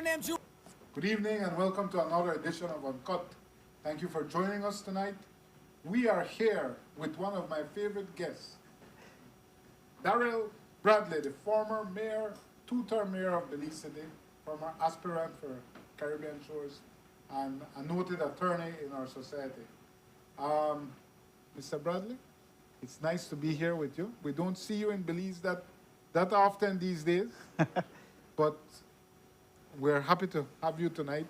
named Julie. Good evening and welcome to another edition of Uncut. Thank you for joining us tonight. We are here with one of my favorite guests, Darrell Bradley, the former mayor, two-term mayor of Belizean, former aspirant for Caribbean Shores, and a noted attorney in our society. Mr. Bradley, it's nice to be here with you. We don't see you in Belize that often these days, but we're happy to have you tonight,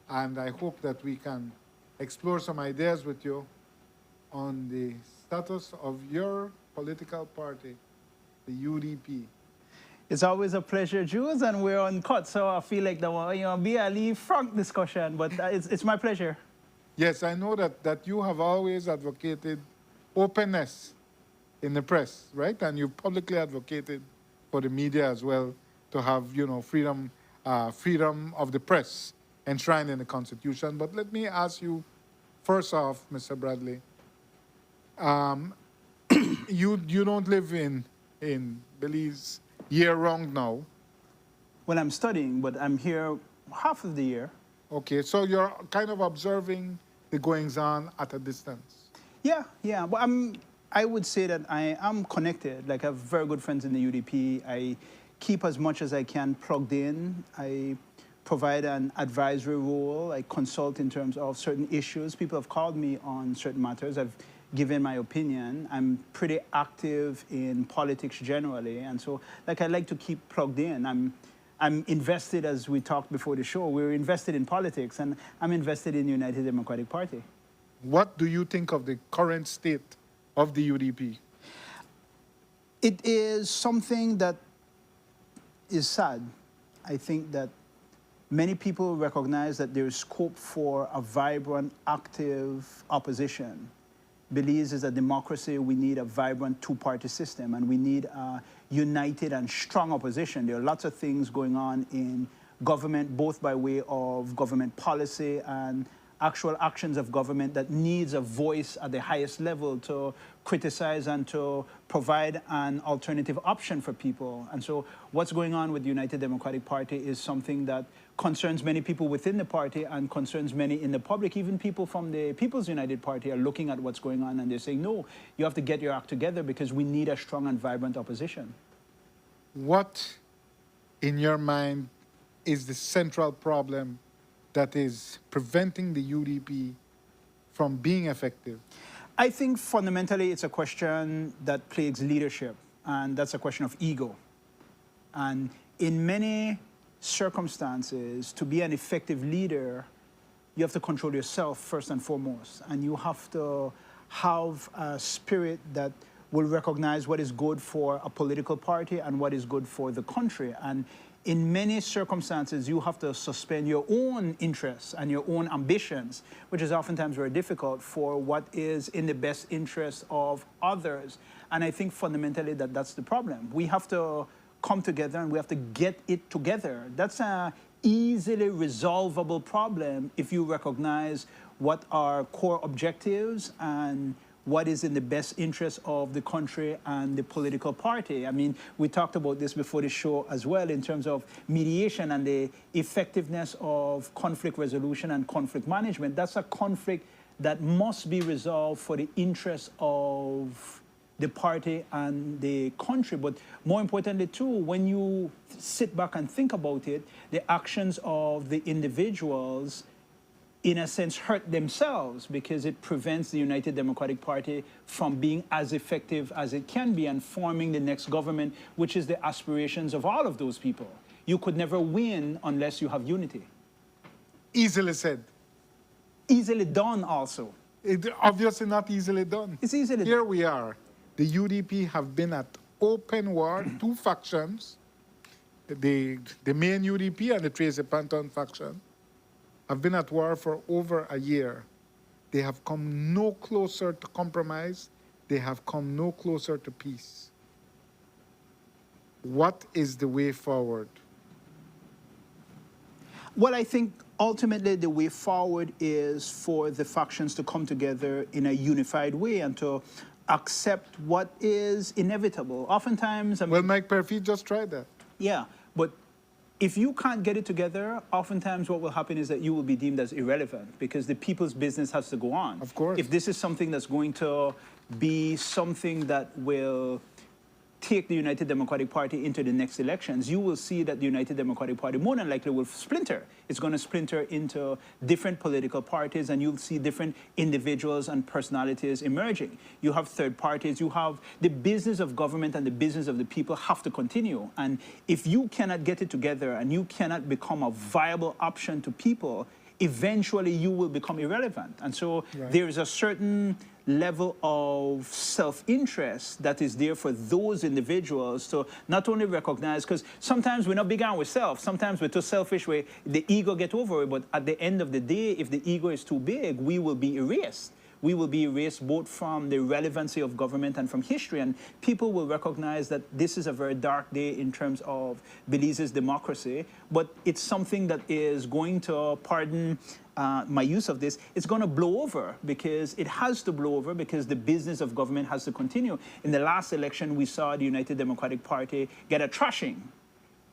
and I hope that we can explore some ideas with you on the status of your political party, the UDP. It's always a pleasure, Jules, and we're Uncut, so I feel like be a leave frank discussion, but it's my pleasure. Yes, I know that you have always advocated openness in the press, right? And you've publicly advocated for the media as well to have, freedom of the press enshrined in the Constitution. But let me ask you, first off, Mr. Bradley, you don't live in Belize year-round now. Well, I'm studying, but I'm here half of the year. Okay, so you're kind of observing the goings-on at a distance. Yeah. But I would say that I am connected. Like, I have very good friends in the UDP. I keep as much as I can plugged in. I provide an advisory role. I consult in terms of certain issues. People have called me on certain matters. I've given my opinion. I'm pretty active in politics generally. And so, like, I like to keep plugged in. I'm invested, as we talked before the show, we're invested in politics, and I'm invested in the United Democratic Party. What do you think of the current state of the UDP? It is something that is sad. I think that many people recognize that there is scope for a vibrant, active opposition. Belize is a democracy. We need a vibrant two-party system, and we need a united and strong opposition. There are lots of things going on in government, both by way of government policy and actual actions of government that needs a voice at the highest level to criticize and to provide an alternative option for people. And so what's going on with the United Democratic Party is something that concerns many people within the party and concerns many in the public. Even people from the People's United Party are looking at what's going on and they're saying, no, you have to get your act together because we need a strong and vibrant opposition. What, in your mind, is the central problem that is preventing the UDP from being effective? I think fundamentally it's a question that plagues leadership, and that's a question of ego. And in many circumstances, to be an effective leader, you have to control yourself first and foremost, and you have to have a spirit that will recognize what is good for a political party and what is good for the country. And in many circumstances, you have to suspend your own interests and your own ambitions, which is oftentimes very difficult, for what is in the best interest of others. And I think fundamentally that's the problem. We have to come together and we have to get it together. That's an easily resolvable problem if you recognize what are core objectives and what is in the best interest of the country and the political party. I mean, we talked about this before the show as well in terms of mediation and the effectiveness of conflict resolution and conflict management. That's a conflict that must be resolved for the interest of the party and the country. But more importantly, too, when you sit back and think about it, the actions of the individuals in a sense, hurt themselves because it prevents the United Democratic Party from being as effective as it can be and forming the next government, which is the aspirations of all of those people. You could never win unless you have unity. Easily said. Easily done also. Obviously not easily done. It's easily done. Here we are. The UDP have been at open war, two factions, the main UDP and the Tracy Panton faction, have been at war for over a year. They have come no closer to compromise. They have come no closer to peace. What is the way forward? Well, I think ultimately the way forward is for the factions to come together in a unified way and to accept what is inevitable. Oftentimes... Well, Mike Perfit just tried that. Yeah, but if you can't get it together, oftentimes what will happen is that you will be deemed as irrelevant because the people's business has to go on. Of course. If this is something that's going to be something that will take the United Democratic Party into the next elections, you will see that the United Democratic Party more than likely will splinter. It's going to splinter into different political parties, and you'll see different individuals and personalities emerging. You have third parties, you have the business of government and the business of the people have to continue. And if you cannot get it together and you cannot become a viable option to people, eventually you will become irrelevant. And so there is a certain level of self-interest that is there for those individuals to not only recognize, because sometimes we're not big on with self, sometimes we're too selfish where the ego get over it, but at the end of the day, if the ego is too big, we will be erased. We will be erased both from the relevancy of government and from history, and people will recognize that this is a very dark day in terms of Belize's democracy, but it's something that is going to, pardon my use of this, it's going to blow over because it has to blow over because the business of government has to continue. In the last election, we saw the United Democratic Party get a thrashing.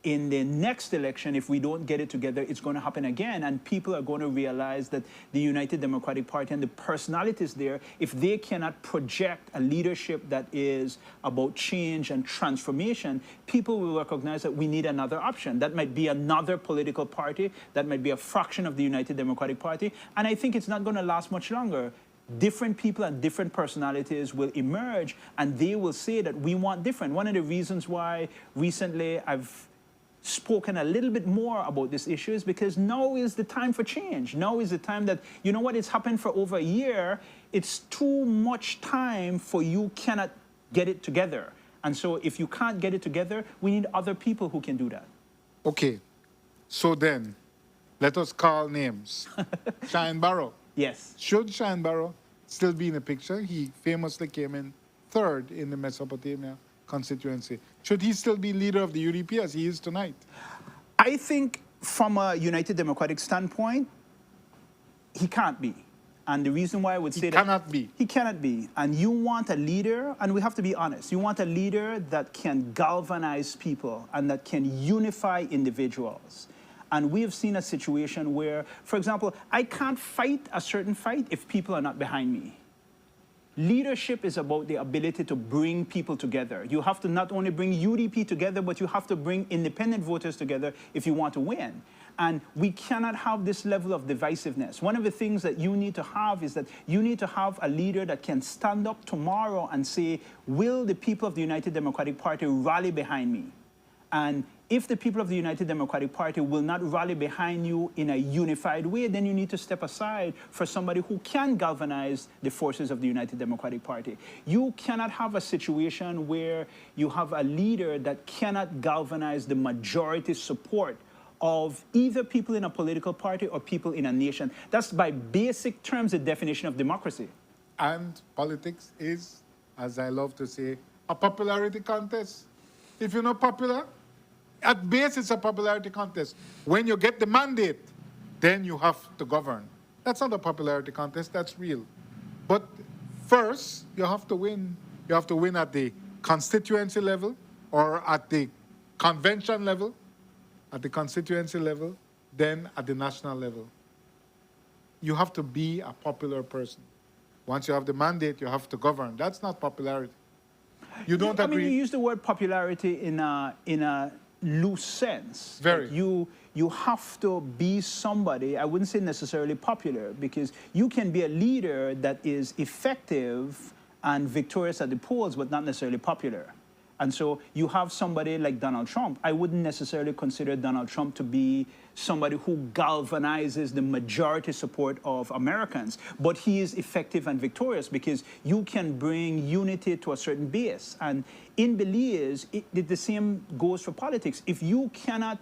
In the next election, if we don't get it together, it's going to happen again. And people are going to realize that the United Democratic Party and the personalities there, if they cannot project a leadership that is about change and transformation, people will recognize that we need another option. That might be another political party. That might be a fraction of the United Democratic Party. And I think it's not going to last much longer. Different people and different personalities will emerge, and they will say that we want different. One of the reasons why recently I've spoken a little bit more about this issue is because now is the time for change. Now is the time that, you know what, it's happened for over a year. It's too much time for you cannot get it together. And so if you can't get it together, we need other people who can do that. Okay, so then, let us call names. Shine Barrow. Yes. Should Shine Barrow still be in the picture? He famously came in third in the Mesopotamia constituency. Should he still be leader of the UDP as he is tonight? I think from a United Democratic standpoint, he can't be. And the reason why I would say that... He cannot be. And you want a leader, and we have to be honest, you want a leader that can galvanize people and that can unify individuals. And we have seen a situation where, for example, I can't fight a certain fight if people are not behind me. Leadership is about the ability to bring people together. You have to not only bring UDP together, but you have to bring independent voters together if you want to win. And we cannot have this level of divisiveness. One of the things that you need to have is that you need to have a leader that can stand up tomorrow and say, will the people of the United Democratic Party rally behind me? And if the people of the United Democratic Party will not rally behind you in a unified way, then you need to step aside for somebody who can galvanize the forces of the United Democratic Party. You cannot have a situation where you have a leader that cannot galvanize the majority support of either people in a political party or people in a nation. That's by basic terms the definition of democracy. And politics is, as I love to say, a popularity contest. If you're not popular, at base, it's a popularity contest. When you get the mandate, then you have to govern. That's not a popularity contest, that's real. But first, you have to win. You have to win at the constituency level or at the convention level, at the constituency level, then at the national level. You have to be a popular person. Once you have the mandate, you have to govern. That's not popularity. You don't agree? I mean, you use the word popularity in a loose sense. Very. Like you have to be somebody, I wouldn't say necessarily popular, because you can be a leader that is effective and victorious at the polls, but not necessarily popular. And so you have somebody like Donald Trump. I wouldn't necessarily consider Donald Trump to be somebody who galvanizes the majority support of Americans, but he is effective and victorious because you can bring unity to a certain base. And in Belize, the same goes for politics. If you cannot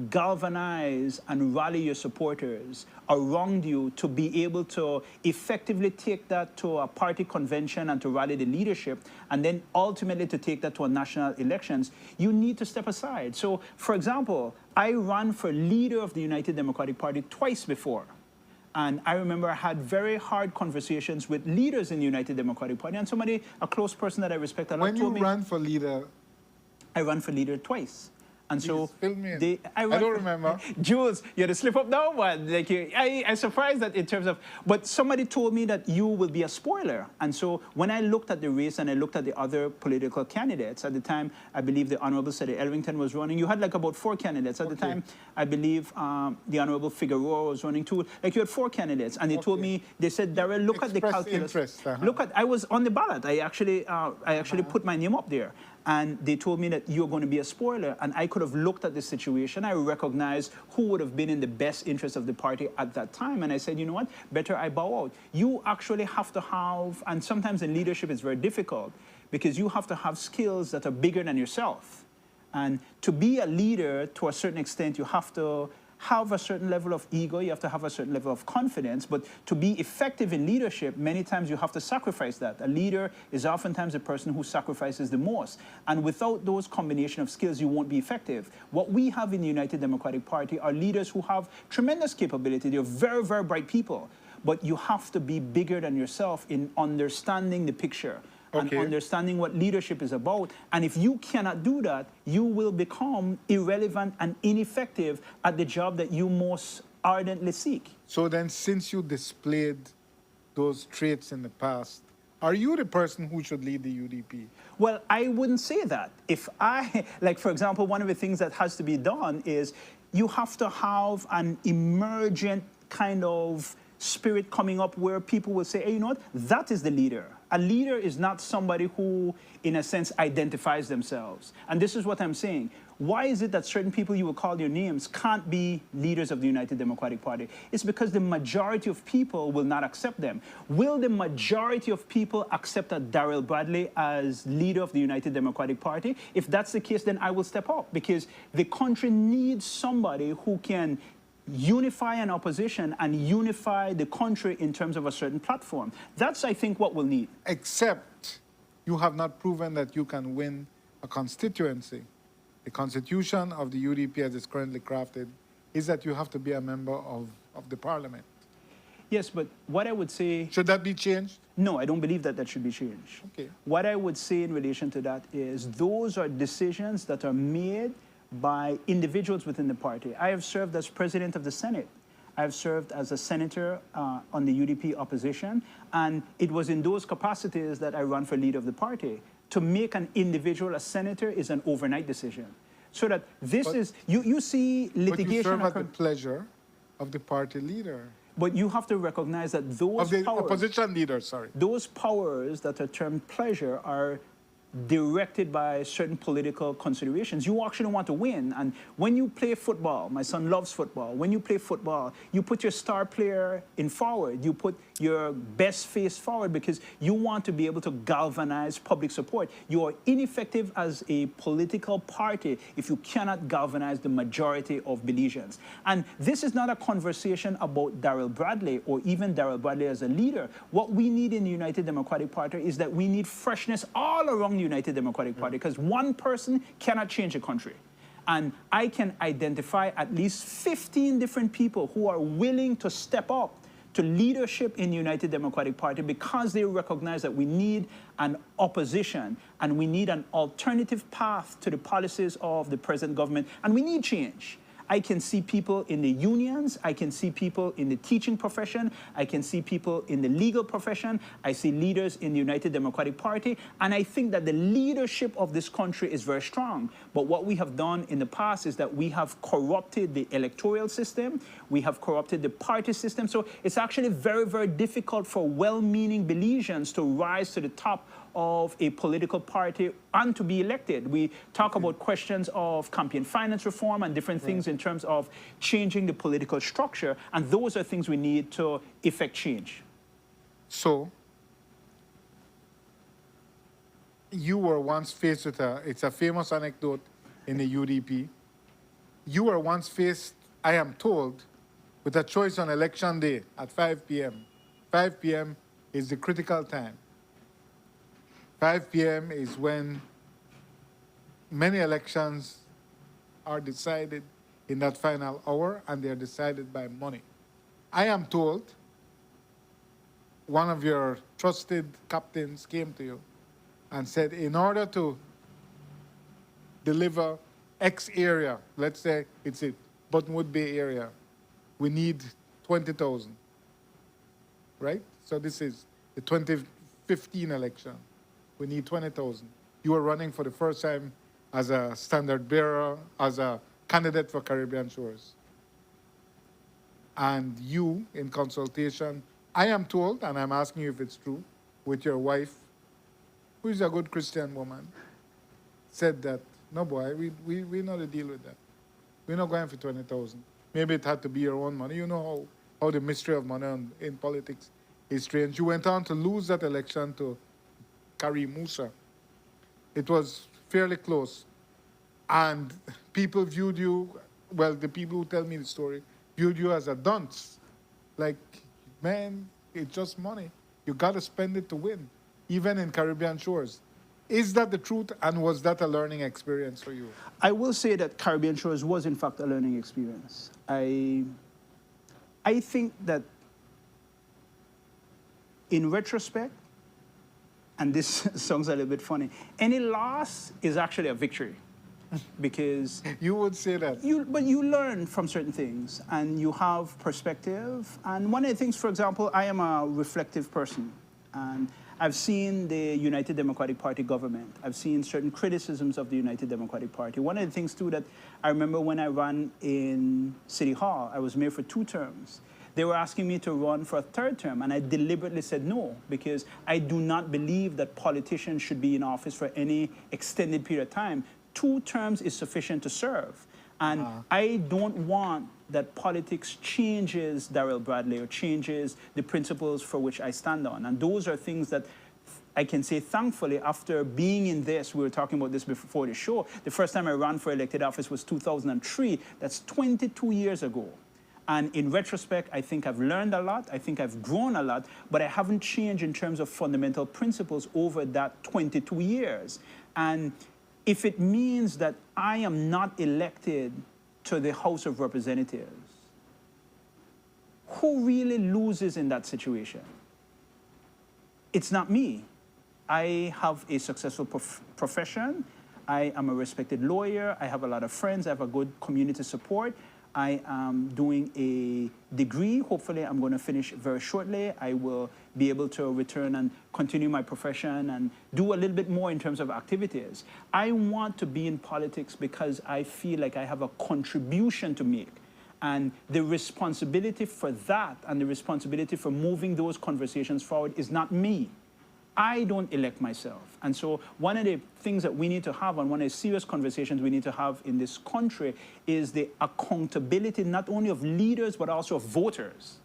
galvanize and rally your supporters around you to be able to effectively take that to a party convention and to rally the leadership, and then ultimately to take that to a national elections, you need to step aside. So, for example, I ran for leader of the United Democratic Party twice before. And I remember I had very hard conversations with leaders in the United Democratic Party, and somebody, a close person that I respect a lot, when told me... When you ran for leader... I ran for leader twice. And so Please fill me in. they, I don't remember. Jules, you had to slip up now, but like I'm surprised that in terms of, but somebody told me that you will be a spoiler. And so when I looked at the race and I looked at the other political candidates, at the time, I believe the Honorable Sede Elvington was running. You had like about 4 candidates. At the time, I believe the Honorable Figueroa was running too. Like you had 4 candidates. And they told me, they said, Darrell, look at the calculus. Look at, I was on the ballot. I actually put my name up there. And they told me that you're going to be a spoiler. And I could have looked at the situation. I recognized who would have been in the best interest of the party at that time. And I said, you know what? Better I bow out. You actually have to have, and sometimes in leadership it's very difficult, because you have to have skills that are bigger than yourself. And to be a leader, to a certain extent, you have to have a certain level of ego, you have to have a certain level of confidence, but to be effective in leadership, many times you have to sacrifice that. A leader is oftentimes the person who sacrifices the most. And without those combination of skills, you won't be effective. What we have in the United Democratic Party are leaders who have tremendous capability. They're very, very bright people. But you have to be bigger than yourself in understanding the picture. And understanding what leadership is about. And if you cannot do that, you will become irrelevant and ineffective at the job that you most ardently seek. So then, since you displayed those traits in the past, are you the person who should lead the UDP? Well, I wouldn't say that. If I, like for example, one of the things that has to be done is you have to have an emergent kind of spirit coming up where people will say, hey, you know what, that is the leader. A leader is not somebody who, in a sense, identifies themselves. And this is what I'm saying. Why is it that certain people you will call their names can't be leaders of the United Democratic Party? It's because the majority of people will not accept them. Will the majority of people accept a Darrell Bradley as leader of the United Democratic Party? If that's the case, then I will step up, because the country needs somebody who can unify an opposition and unify the country in terms of a certain platform. That's, I think, what we'll need. Except you have not proven that you can win a constituency. The constitution of the UDP as it's currently crafted is that you have to be a member of the parliament. Yes, but what I would say... Should that be changed? No, I don't believe that that should be changed. Okay. What I would say in relation to that is those are decisions that are made by individuals within the party. I have served as president of the Senate. I have served as a senator on the UDP opposition, and it was in those capacities that I ran for leader of the party. To make an individual a senator is an overnight decision. So that this is, you see litigation... But you serve at the pleasure of the party leader. But you have to recognize that those of the powers... opposition leader, sorry. Those powers that are termed pleasure are directed by certain political considerations. You actually want to win. And when you play football, my son loves football, when you play football, you put your star player in forward. You put your best face forward because you want to be able to galvanize public support. You are ineffective as a political party if you cannot galvanize the majority of Belizeans. And this is not a conversation about Darrell Bradley or even Darrell Bradley as a leader. What we need in the United Democratic Party is that we need freshness all around the United Democratic Party, because one person cannot change a country. And I can identify at least 15 different people who are willing to step up to leadership in the United Democratic Party because they recognize that we need an opposition and we need an alternative path to the policies of the present government, and we need change. I can see people in the unions, I can see people in the teaching profession, I can see people in the legal profession, I see leaders in the United Democratic Party, and I think that the leadership of this country is very strong. But what we have done in the past is that we have corrupted the electoral system, we have corrupted the party system, so it's actually very, very difficult for well-meaning Belizeans to rise to the top of a political party and to be elected. We talk about questions of campaign finance reform and different things in terms of changing the political structure, and those are things we need to effect change. So, you were once faced with it's a famous anecdote in the UDP. You were once faced, I am told, with a choice on election day at 5 p.m. 5 p.m. is the critical time. 5 p.m. is when many elections are decided in that final hour, and they are decided by money. I am told one of your trusted captains came to you and said, in order to deliver X area, let's say it's it, Buttonwood Bay area, we need 20,000, right? So this is the 2015 election. We need 20,000. You are running for the first time as a standard bearer, as a candidate for Caribbean Shores. And you, in consultation, I am told, and I'm asking you if it's true, with your wife, who is a good Christian woman, said that, no, boy, we know the deal with that. We're not going for 20,000. Maybe it had to be your own money. You know how the mystery of money in politics is strange. You went on to lose that election to Karim Musa. It was fairly close. And people viewed you, well, the people who tell me the story, viewed you as a dunce. Like, man, it's just money. You got to spend it to win, even in Caribbean Shores. Is that the truth, and was that a learning experience for you? I will say that Caribbean Shores was, in fact, a learning experience. I think that in retrospect, and this sounds a little bit funny, any loss is actually a victory. Because you would say that. But you learn from certain things, and you have perspective. And one of the things, for example, I am a reflective person, and I've seen the United Democratic Party government. I've seen certain criticisms of the United Democratic Party. One of the things, too, that I remember when I ran in City Hall, I was mayor for 2 terms. They were asking me to run for a 3rd term, and I deliberately said no, because I do not believe that politicians should be in office for any extended period of time. 2 terms is sufficient to serve. And I don't want that politics changes Darrell Bradley or changes the principles for which I stand on. And those are things that I can say, thankfully, after being in this, we were talking about this before the show, the first time I ran for elected office was 2003. That's 22 years ago. And in retrospect, I think I've learned a lot. I think I've grown a lot, but I haven't changed in terms of fundamental principles over that 22 years. And if it means that I am not elected to the House of Representatives, who really loses in that situation? It's not me. I have a successful profession. I am a respected lawyer. I have a lot of friends. I have a good community support. I am doing a degree. Hopefully, I'm going to finish very shortly. I will be able to return and continue my profession and do a little bit more in terms of activities. I want to be in politics because I feel like I have a contribution to make. And the responsibility for that and the responsibility for moving those conversations forward is not me. I don't elect myself. And so one of the things that we need to have, and one of the serious conversations we need to have in this country, is the accountability not only of leaders, but also of voters.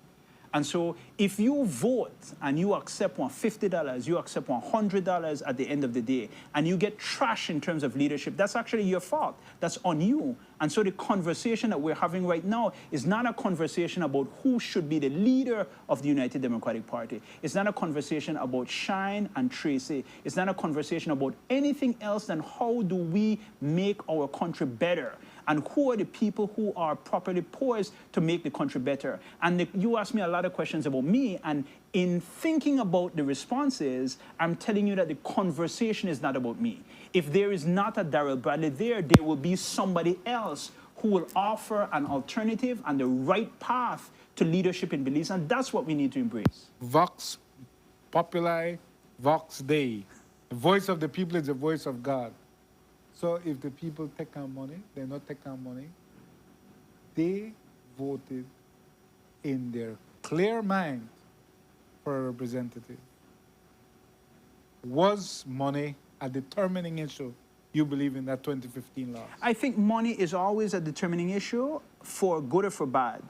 And so if you vote and you accept $50, you accept $100 at the end of the day, and you get trash in terms of leadership, that's actually your fault. That's on you. And so the conversation that we're having right now is not a conversation about who should be the leader of the United Democratic Party. It's not a conversation about Shine and Tracy. It's not a conversation about anything else than how do we make our country better. And who are the people who are properly poised to make the country better? And you asked me a lot of questions about me, and in thinking about the responses, I'm telling you that the conversation is not about me. If there is not a Darrell Bradley there will be somebody else who will offer an alternative and the right path to leadership in Belize, and that's what we need to embrace. Vox Populi, Vox Dei. The voice of the people is the voice of God. So if the people take our money, they're not taking our money, they voted in their clear mind for a representative. Was money a determining issue, you believe, in that 2015 law? I think money is always a determining issue, for good or for bad.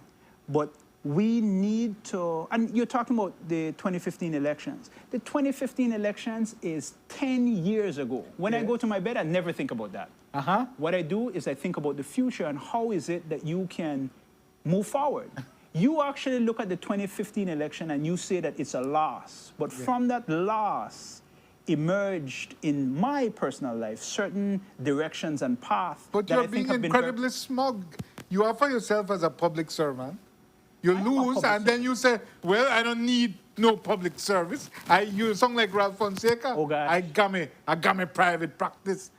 But we need to, and you're talking about the 2015 elections. The 2015 elections is 10 years ago. When I go to my bed, I never think about that. What I do is I think about the future and how is it that you can move forward. You actually look at the 2015 election and you say that it's a loss. But from that loss emerged in my personal life certain directions and paths. But you're being incredibly smug. You offer yourself as a public servant. You lose, and then you say, well, I don't need no public service. You sound like Ralph Fonseca. Oh, gosh. I got me private practice.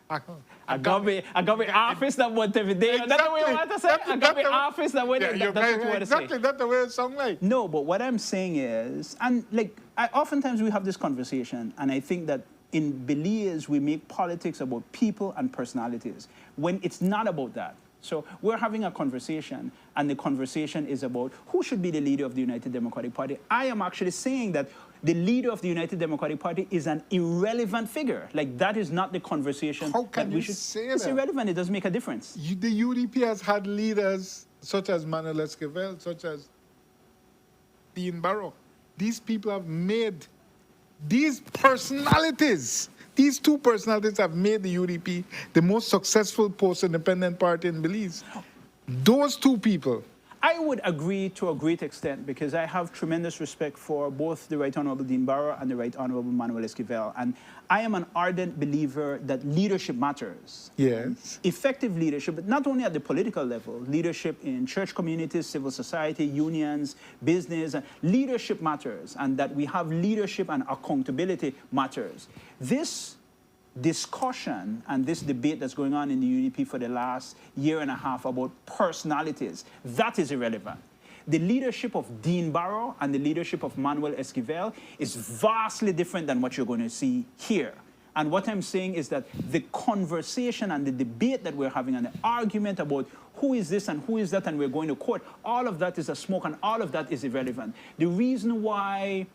I got me office that went every day. Exactly. That's the way you want to say? I got me office that went that's what you want to say. Exactly, that's the way it sounds like. No, but what I'm saying is, and like, oftentimes we have this conversation, and I think that in Belize, we make politics about people and personalities, when it's not about that. So we're having a conversation, and the conversation is about who should be the leader of the United Democratic Party. I am actually saying that the leader of the United Democratic Party is an irrelevant figure. Like, that is not the conversation. How can that we you should say It's that? irrelevant. It doesn't make a difference. The UDP has had leaders such as Manuel Esquivel, such as Dean Barrow. These people have made these personalities. These two personalities have made the UDP the most successful post-independent party in Belize. Those two people. I would agree to a great extent, because I have tremendous respect for both the Right Honorable Dean Barrow and the Right Honorable Manuel Esquivel. And I am an ardent believer that leadership matters. Yes. Effective leadership, but not only at the political level, leadership in church communities, civil society, unions, business. Leadership matters, and that we have leadership and accountability matters. This discussion and this debate that's going on in the UDP for the last year and a half about personalities, that is irrelevant. The leadership of Dean Barrow and the leadership of Manuel Esquivel is vastly different than what you're going to see here. And what I'm saying is that the conversation and the debate that we're having and the argument about who is this and who is that and we're going to court, all of that is a smoke and all of that is irrelevant. The reason why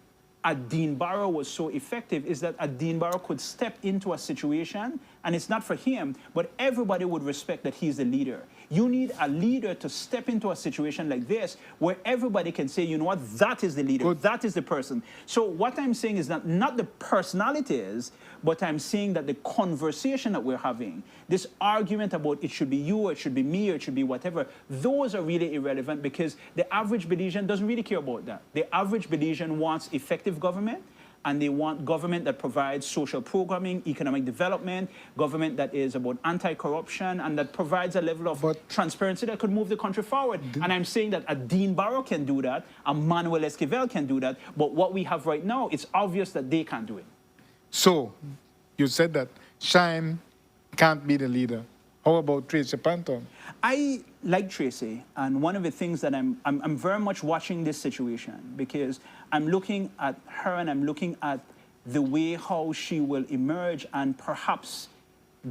Dean Barrow was so effective is that Dean Barrow could step into a situation, and it's not for him, but everybody would respect that he's the leader. You need a leader to step into a situation like this where everybody can say, you know what, that is the leader, Good. that is the person. So what I'm saying is that not the personalities, but I'm saying that the conversation that we're having, this argument about it should be you, or it should be me, or it should be whatever, those are really irrelevant, because the average Belizean doesn't really care about that. The average Belizean wants effective government, and they want government that provides social programming, economic development, government that is about anti-corruption, and that provides a level of transparency that could move the country forward. And I'm saying that a Dean Barrow can do that, a Manuel Esquivel can do that, but what we have right now, it's obvious that they can't do it. So, you said that Shine can't be the leader. How about Tracy Panton? I like Tracy, and one of the things that I'm very much watching this situation, because I'm looking at her and I'm looking at the way how she will emerge and perhaps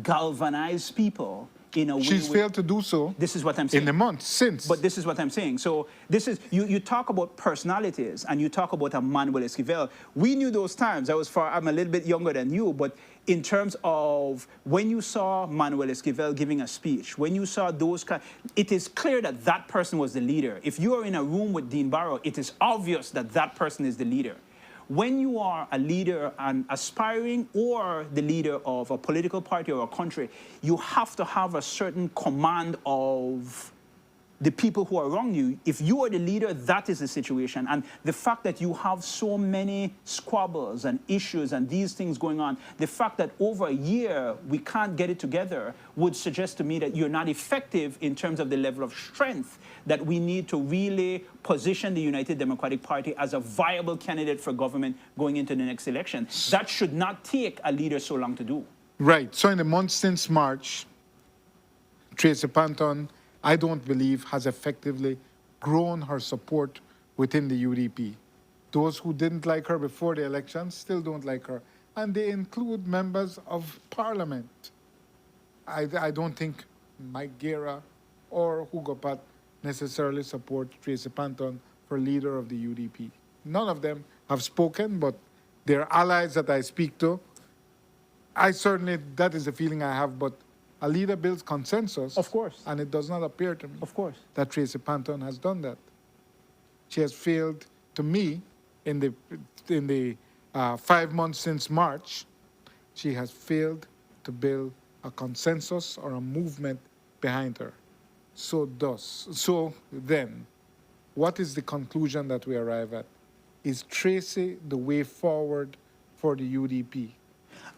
galvanize people in a way. She's failed to do so. This is what I'm saying. In the months since. But this is what I'm saying. So this is, you talk about personalities and you talk about a Manuel Esquivel. We knew those times. I'm a little bit younger than you, but in terms of when you saw Manuel Esquivel giving a speech, when you saw those kind, it is clear that that person was the leader. If you are in a room with Dean Barrow, it is obvious that that person is the leader. When you are a leader and aspiring or the leader of a political party or a country, you have to have a certain command of the people who are around you. If you are the leader, that is the situation. And the fact that you have so many squabbles and issues and these things going on, the fact that over a year we can't get it together would suggest to me that you're not effective in terms of the level of strength that we need to really position the United Democratic Party as a viable candidate for government going into the next election. That should not take a leader so long to do. Right. So in the months since March, Tracy Panton, I don't believe, has effectively grown her support within the UDP. Those who didn't like her before the election still don't like her. And they include members of parliament. I don't think Mike Guerra or Hugo Pat necessarily support Tracy Panton for leader of the UDP. None of them have spoken, but they're allies that I speak to. That is the feeling I have, but a leader builds consensus. Of course. And it does not appear to me Of course. that Tracy Panton has done that. She has failed, to me, in the 5 months since March, she has failed to build a consensus or a movement behind her. So then, what is the conclusion that we arrive at? Is Tracy the way forward for the UDP?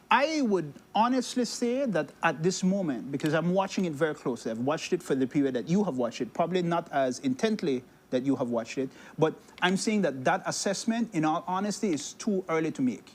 I would honestly say that at this moment, because I'm watching it very closely, I've watched it for the period that you have watched it, probably not as intently that you have watched it. But I'm saying that that assessment, in all honesty, is too early to make.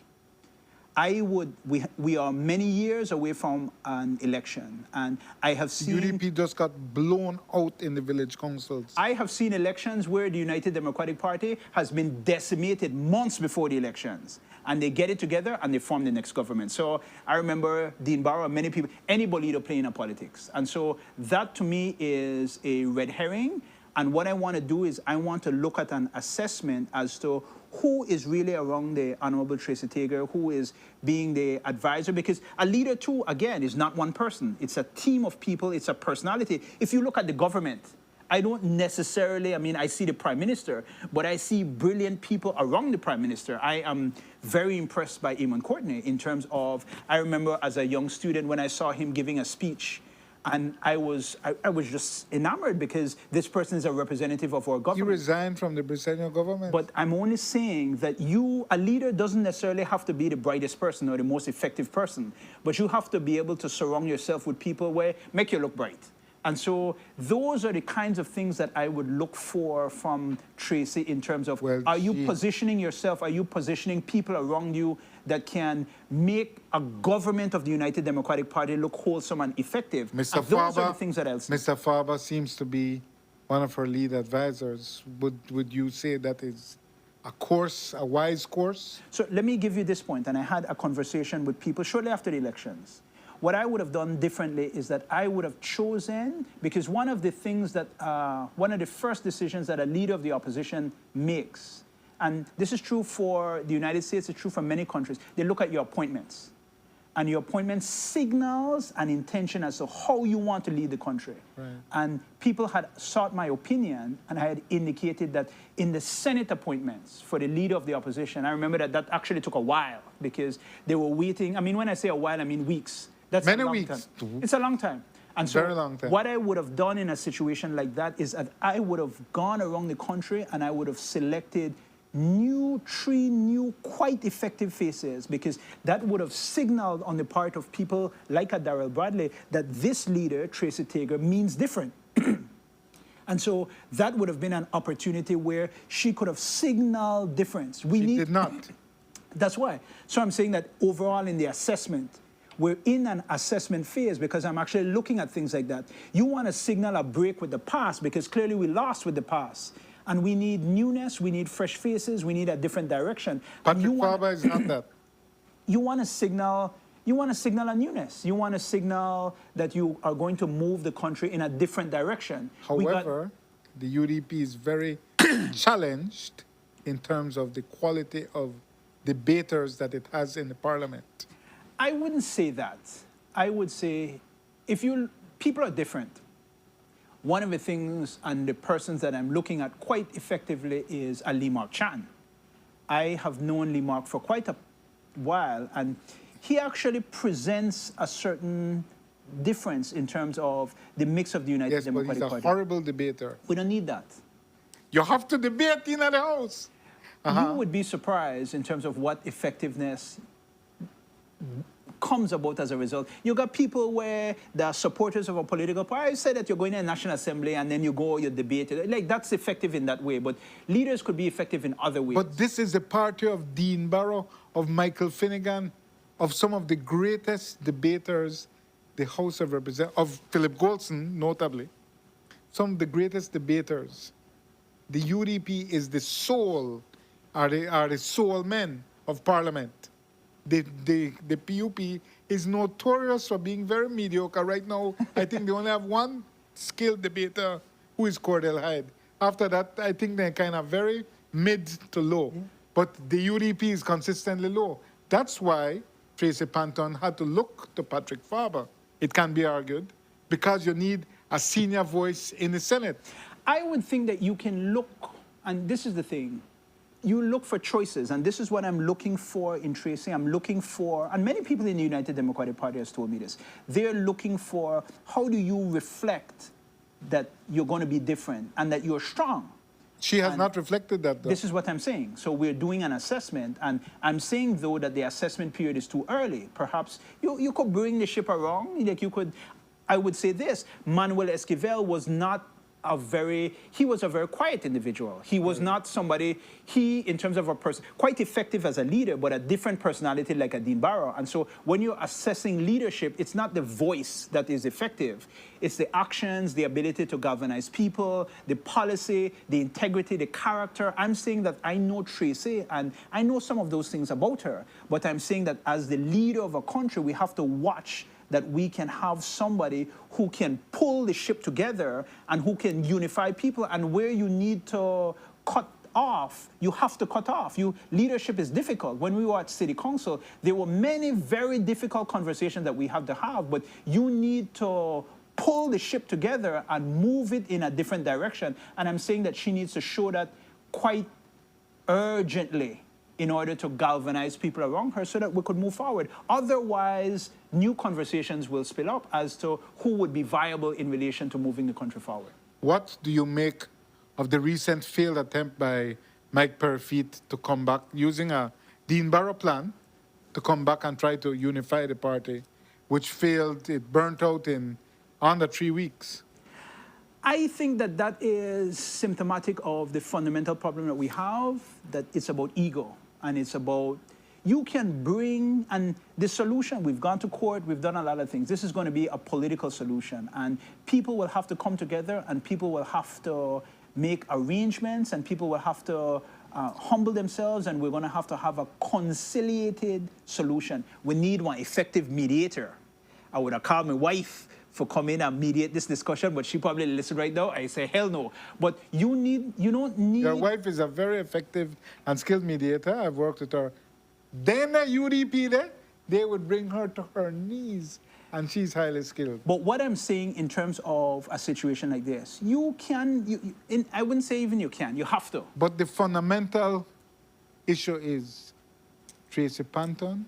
We are many years away from an election, and I have seen... UDP just got blown out in the village councils. I have seen elections where the United Democratic Party has been decimated months before the elections, and they get it together and they form the next government. So I remember Dean Barrow, many people, any Bolito playing in politics. And so that to me is a red herring. And what I want to do is I want to look at an assessment as to who is really around the Honorable Tracy Tager, who is being the advisor, because a leader too, again, is not one person. It's a team of people, it's a personality. If you look at the government, I don't necessarily, I mean, I see the Prime Minister, but I see brilliant people around the Prime Minister. I am very impressed by Eamon Courtney in terms of, I remember as a young student when I saw him giving a speech, and I was just enamored because this person is a representative of our government. You resigned from the Belizean government. But I'm only saying that a leader doesn't necessarily have to be the brightest person or the most effective person, but you have to be able to surround yourself with people where make you look bright. And so those are the kinds of things that I would look for from Tracy in terms of, are you positioning yourself, are you positioning people around you that can make a government of the United Democratic Party look wholesome and effective? Mr. And those are the things that I'll say. Mr. Farber seems to be one of her lead advisors. Would you say that is a wise course? So let me give you this point, and I had a conversation with people shortly after the elections. What I would have done differently is that I would have chosen, because one of the things that, one of the first decisions that a leader of the opposition makes, and this is true for the United States, it's true for many countries, they look at your appointments. And your appointment signals an intention as to how you want to lead the country. Right. And people had sought my opinion, and I had indicated that in the Senate appointments for the leader of the opposition, I remember that actually took a while because they were waiting. I mean, when I say a while, I mean weeks. That's many a long weeks. Time. It's a long time. And so very long time. What I would have done in a situation like that is that I would have gone around the country and I would have selected three new, quite effective faces, because that would have signaled on the part of people like a Darrell Bradley that this leader, Tracy Tager, means different. And so that would have been an opportunity where she could have signaled difference. She did not. That's why. So I'm saying that overall in the assessment, we're in an assessment phase because I'm actually looking at things like that. You want to signal a break with the past because clearly we lost with the past. And we need newness, we need fresh faces, we need a different direction. Patrick Farber is not that. You want to signal a newness. You want to signal that you are going to move the country in a different direction. However, the UDP is very challenged in terms of the quality of debaters that it has in the parliament. I wouldn't say that. I would say people are different. One of the things and the persons that I'm looking at quite effectively is Lee Mark Chan. I have known Lee Mark for quite a while, and he actually presents a certain difference in terms of the mix of the United Democratic Party. Yes, but he's a horrible debater. We don't need that. You have to debate in the House. You would be surprised in terms of what effectiveness comes about as a result. You got people where they're supporters of a political party. I say that you're going to a National Assembly and then you debate. Like, that's effective in that way, but leaders could be effective in other ways. But this is the party of Dean Barrow, of Michael Finnegan, of some of the greatest debaters the House of Representatives, of Philip Goldson, notably, some of the greatest debaters. The UDP is the soul, are the soul men of Parliament. The PUP is notorious for being very mediocre. Right now, I think they only have one skilled debater, who is Cordell Hyde. After that, I think they're kind of very mid to low. Yeah. But the UDP is consistently low. That's why Tracy Panton had to look to Patrick Farber. It can be argued, because you need a senior voice in the Senate. I would think that you can look, and this is the thing, you look for choices, and this is what I'm looking for in Tracy. I'm looking for, and many people in the United Democratic Party has told me this, they're looking for how do you reflect that you're going to be different and that you're strong. She has not reflected that, though. This is what I'm saying. So we're doing an assessment, and I'm saying, though, that the assessment period is too early. Perhaps you could bring the ship around. Like you could, I would say this, Manuel Esquivel was not he was a very quiet individual. He was not somebody, in terms of a person, quite effective as a leader, but a different personality like a Dean Barrow. And so when you're assessing leadership, it's not the voice that is effective. It's the actions, the ability to galvanize people, the policy, the integrity, the character. I'm saying that I know Tracy, and I know some of those things about her, but I'm saying that as the leader of a country, we have to watch that we can have somebody who can pull the ship together and who can unify people. And where you need to cut off, you have to cut off. Leadership is difficult. When we were at City Council, there were many very difficult conversations that we had to have, but you need to pull the ship together and move it in a different direction. And I'm saying that she needs to show that quite urgently in order to galvanize people around her so that we could move forward. Otherwise, new conversations will spill up as to who would be viable in relation to moving the country forward. What do you make of the recent failed attempt by Mike Perfit to come back using a Dean Barrow plan to come back and try to unify the party, which failed? It burnt out in under 3 weeks. I think that that is symptomatic of the fundamental problem that we have, that it's about ego. And it's about, you can bring, and the solution, we've gone to court, we've done a lot of things. This is going to be a political solution. And people will have to come together, and people will have to make arrangements, and people will have to humble themselves, and we're going to have a conciliated solution. We need one effective mediator. I would have called my wife for coming and mediate this discussion, but she probably listen right now. I say, hell no. But you don't need... Your wife is a very effective and skilled mediator. I've worked with her. Then a UDP there, they would bring her to her knees, and she's highly skilled. But what I'm saying in terms of a situation like this, I wouldn't say even you can, you have to. But the fundamental issue is Tracy Panton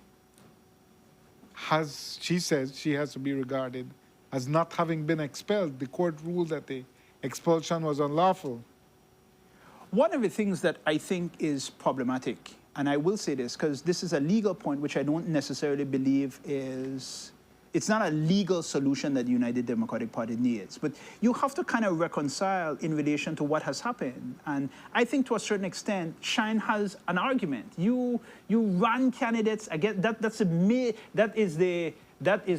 she says she has to be regarded as not having been expelled. The court ruled that the expulsion was unlawful. One of the things that I think is problematic, and I will say this because this is a legal point which I don't necessarily believe it's not a legal solution that the United Democratic Party needs, but you have to kind of reconcile in relation to what has happened. And I think to a certain extent, Shine has an argument. You run candidates again. That is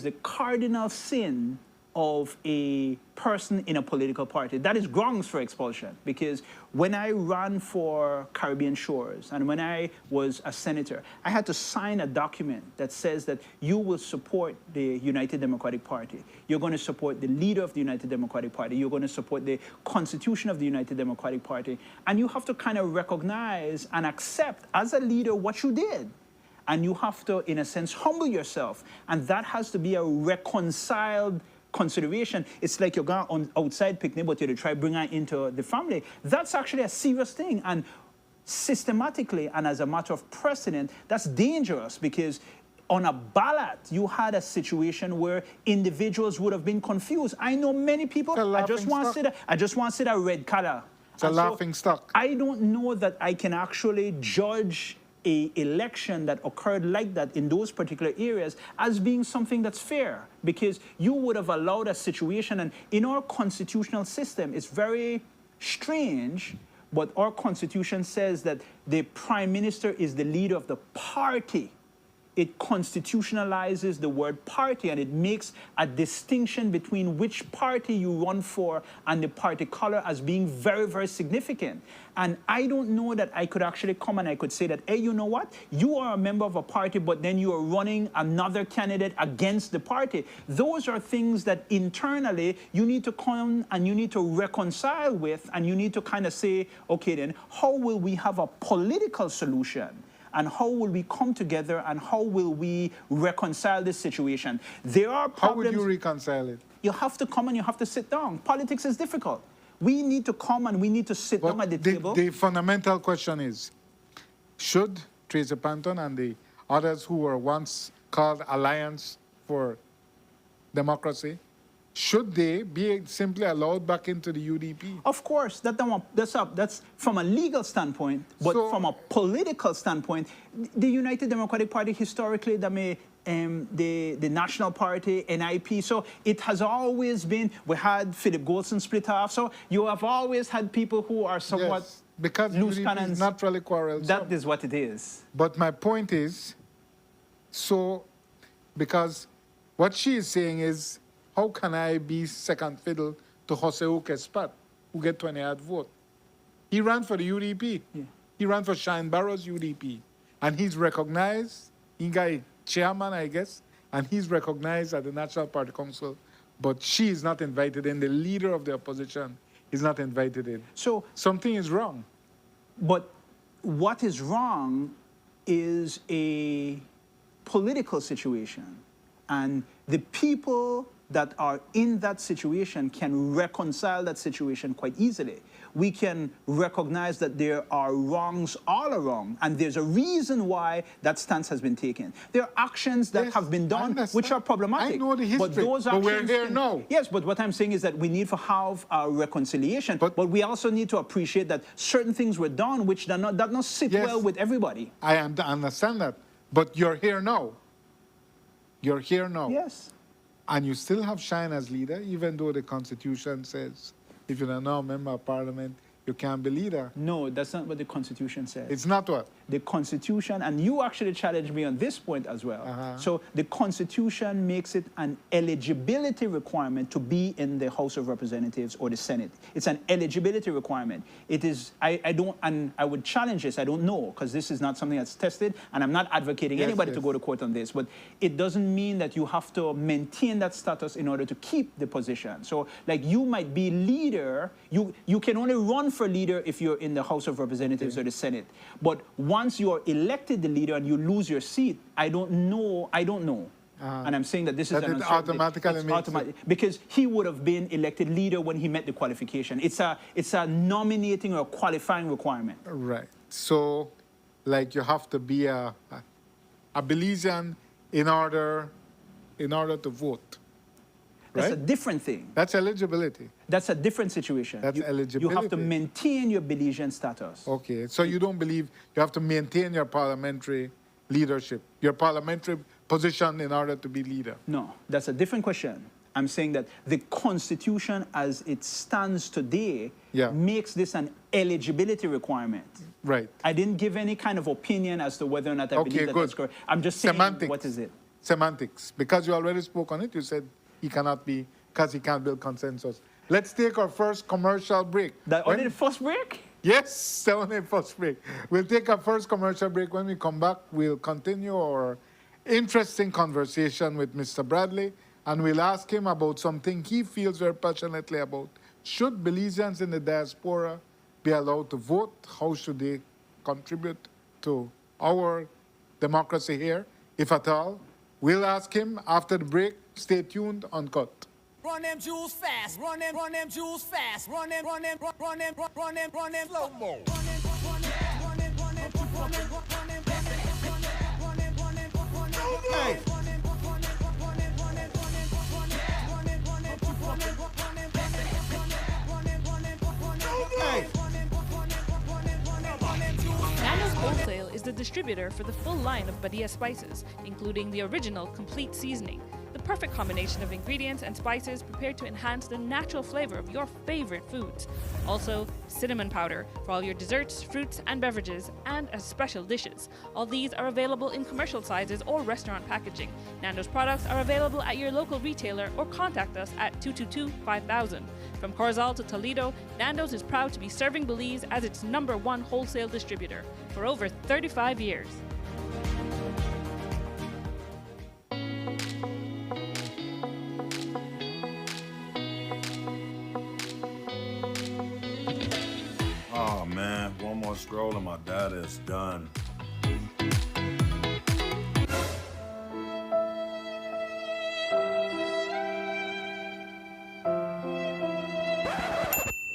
the cardinal sin of a person in a political party. That is grounds for expulsion, because when I ran for Caribbean Shores and when I was a senator, I had to sign a document that says that you will support the United Democratic Party. You're going to support the leader of the United Democratic Party. You're going to support the Constitution of the United Democratic Party. And you have to kind of recognize and accept as a leader what you did. And you have to, in a sense, humble yourself. And that has to be a reconciled consideration. It's like you're going on outside picnic, but you try to bring her into the family. That's actually a serious thing. And systematically and as a matter of precedent, that's dangerous, because on a ballot, you had a situation where individuals would have been confused. I know many people, I just want to see that red color. It's a laughing stock. I don't know that I can actually judge an election that occurred like that in those particular areas as being something that's fair, because you would have allowed a situation, and in our constitutional system, it's very strange, but our constitution says that the prime minister is the leader of the party. It constitutionalizes the word party, and it makes a distinction between which party you run for and the party color as being very, very significant. And I don't know that I could actually come and I could say that, hey, you know what? You are a member of a party, but then you are running another candidate against the party. Those are things that internally you need to come and you need to reconcile with, and you need to kind of say, okay, then how will we have a political solution? And how will we come together, and how will we reconcile this situation? There are problems. How would you reconcile it? You have to come and you have to sit down. Politics is difficult. We need to come and we need to sit down at the table. The fundamental question is, should Tracy Panton and the others who were once called Alliance for Democracy, should they be simply allowed back into the UDP? Of course, that's from a legal standpoint, but from a political standpoint, the United Democratic Party historically, the National Party, NIP. So it has always been, we had Philip Goldson split off. So you have always had people who are somewhat Yes, because loose UDP cannons. is naturally quarrelsome. That is what it is. But my point is, so, because what she is saying is, how can I be second fiddle to Jose Ukespat, who get 20 odd vote? He ran for the UDP. Yeah. He ran for Shine Barrow's UDP. And he's recognized, he got a chairman, I guess, and he's recognized at the National Party Council, but she is not invited in. The leader of the opposition is not invited in. So Something is wrong. But what is wrong is a political situation. And the people that are in that situation can reconcile that situation quite easily. We can recognize that there are wrongs all around, and there's a reason why that stance has been taken. There are actions that Yes, have been I done understand. which are problematic. I know the history, but those but we're actions here now. Yes, but what I'm saying is that we need to have a reconciliation, but we also need to appreciate that certain things were done which do not sit Yes. well with everybody. I understand that. But you're here now. You're here now. Yes. And you still have Shine as leader, even though the Constitution says if you're not a member of Parliament, you can't be leader. No, that's not what the Constitution says. It's not what? The Constitution, and you actually challenged me on this point as well. So the Constitution makes it an eligibility requirement to be in the House of Representatives or the Senate. It's an eligibility requirement. It is, I don't, and I would challenge this, I don't know, because this is not something that's tested, and I'm not advocating anybody to go to court on this, but it doesn't mean that you have to maintain that status in order to keep the position. So, like, you might be leader, you can only run for leader if you're in the House of Representatives or the Senate. But once you are elected the leader and you lose your seat, I don't know. And I'm saying that this is That an it uncertainty. automatically It's makes automatic, because he would have been elected leader when he met the qualification. It's a nominating or qualifying requirement. Right. So, like, you have to be a Belizean in order to vote. That's Right? a different thing. That's eligibility. That's a different situation. That's You have to eligibility. maintain your Belizean status. Okay. So you don't believe you have to maintain your parliamentary leadership, your parliamentary position in order to be leader? No, that's a different question. I'm saying that the Constitution as it stands today makes this an eligibility requirement. Right. I didn't give any kind of opinion as to whether or not I believe that good. that's correct. I'm just saying, Semantics. what is it? Semantics. Because you already spoke on it, you said he cannot be, because he can't build consensus. Let's take our first commercial break. Only the first break? Yes, the only first break. We'll take our first commercial break. When we come back, we'll continue our interesting conversation with Mr. Bradley, and we'll ask him about something he feels very passionately about. Should Belizeans in the diaspora be allowed to vote? How should they contribute to our democracy here, if at all? We'll ask him after the break. Stay tuned, Uncut. Run them jewels fast, run them jewels fast, run them slow mo. Nando's Wholesale is the distributor for the full line of Badia spices, including the original complete seasoning, the perfect combination of ingredients and spices prepared to enhance the natural flavor of your favorite foods. Also, cinnamon powder for all your desserts, fruits, and beverages, and as special dishes. All these are available in commercial sizes or restaurant packaging. Nando's products are available at your local retailer or contact us at 222-5000. From Corzal to Toledo, Nando's is proud to be serving Belize as its #1 wholesale distributor for over 35 years. Oh man, one more scroll and my data is done.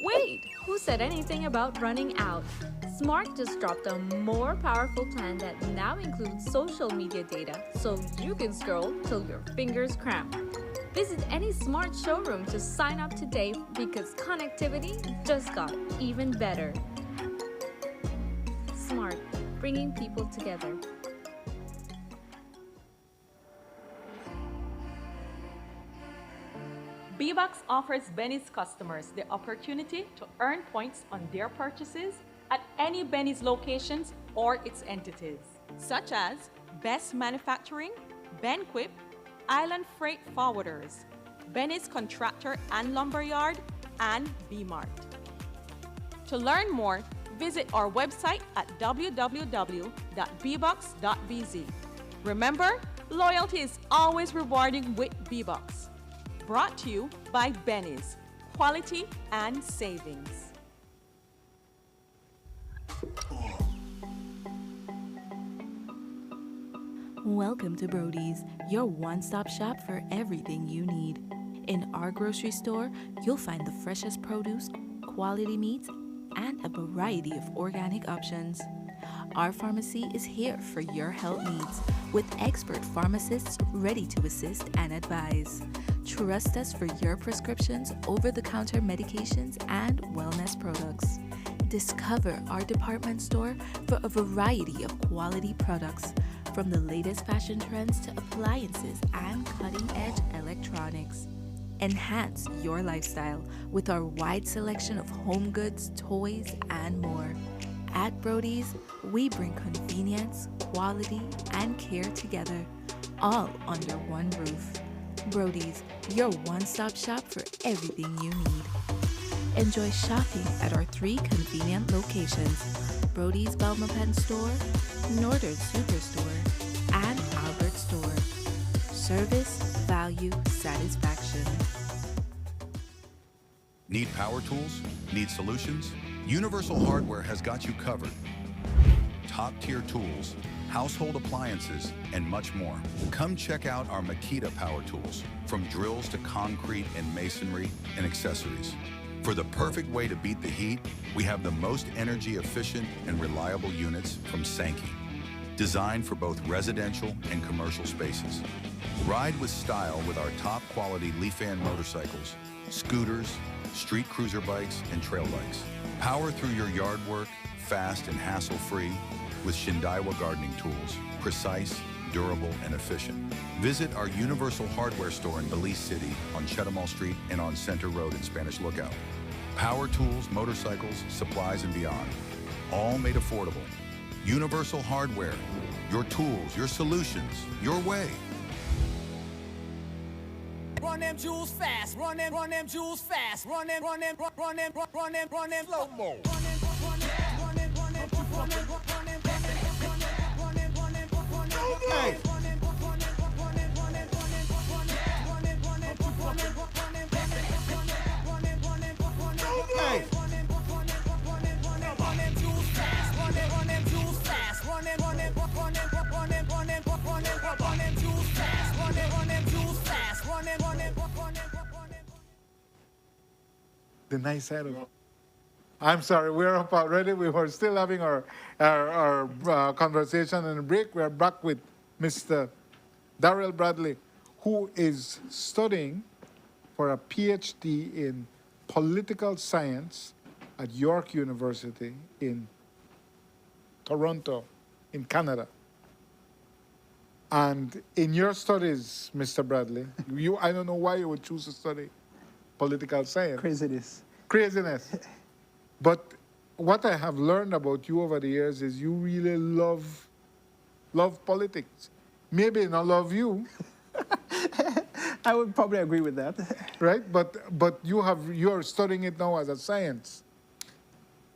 Wait, who said anything about running out? Smart just dropped a more powerful plan that now includes social media data, so you can scroll till your fingers cramp. Visit any Smart showroom to sign up today because connectivity just got even better. Smart, bringing people together. B-Box offers Benny's customers the opportunity to earn points on their purchases at any Benny's locations or its entities, such as Best Manufacturing, Benquip, Island Freight Forwarders, Benny's Contractor and Lumberyard, and B-Mart. To learn more, visit our website at www.bbox.bz. Remember, loyalty is always rewarding with B-Box. Brought to you by Benny's, quality and savings. Welcome to Brody's, your one-stop shop for everything you need. In our grocery store, you'll find the freshest produce, quality meats, and a variety of organic options. Our pharmacy is here for your health needs, with expert pharmacists ready to assist and advise. Trust us for your prescriptions, over-the-counter medications, and wellness products. Discover our department store for a variety of quality products, from the latest fashion trends to appliances and cutting-edge electronics. Enhance your lifestyle with our wide selection of home goods, toys, and more. At Brody's, we bring convenience, quality, and care together, all under one roof. Brody's, your one-stop shop for everything you need. Enjoy shopping at our 3 convenient locations: Brody's Belmopan Store, Northern Superstore, and Albert Store. Service, value, satisfaction. Need power tools? Need solutions? Universal Hardware has got you covered. Top-tier tools, household appliances, and much more. Come check out our Makita power tools, from drills to concrete and masonry and accessories. For the perfect way to beat the heat, we have the most energy efficient and reliable units from Sankey, designed for both residential and commercial spaces. Ride with style with our top quality Leafan motorcycles, scooters, street cruiser bikes, and trail bikes. Power through your yard work fast and hassle-free with Shindaiwa gardening tools, precise, durable, and efficient. Visit our Universal Hardware store in Belize City on Chetumal Street and on Center Road in Spanish Lookout. Power tools, motorcycles, supplies, and beyond, all made affordable. Universal Hardware, your tools, your solutions, your way. Run them jewels fast, run them jewels fast, run them slow mo. The nice side of it. I'm sorry, we're up already. We were still having our conversation and break. We're back with Mr. Darrell Bradley, who is studying for a PhD in political science at York University in Toronto, in Canada. And in your studies, Mr. Bradley, I don't know why you would choose to study political science. Craziness. But what I have learned about you over the years is you really love politics. Maybe not love you. I would probably agree with that. Right? But you're studying it now as a science.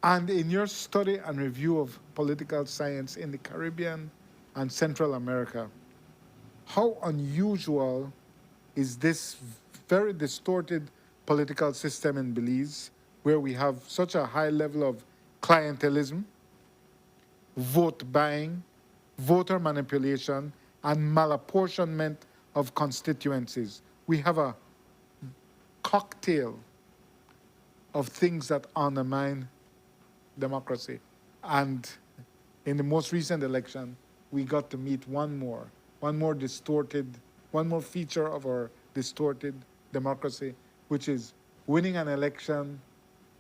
And in your study and review of political science in the Caribbean and Central America, how unusual is this very distorted political system in Belize, where we have such a high level of clientelism, vote buying, voter manipulation, and malapportionment of constituencies? We have a cocktail of things that undermine democracy. And in the most recent election, we got to meet one more feature of our distorted democracy, which is winning an election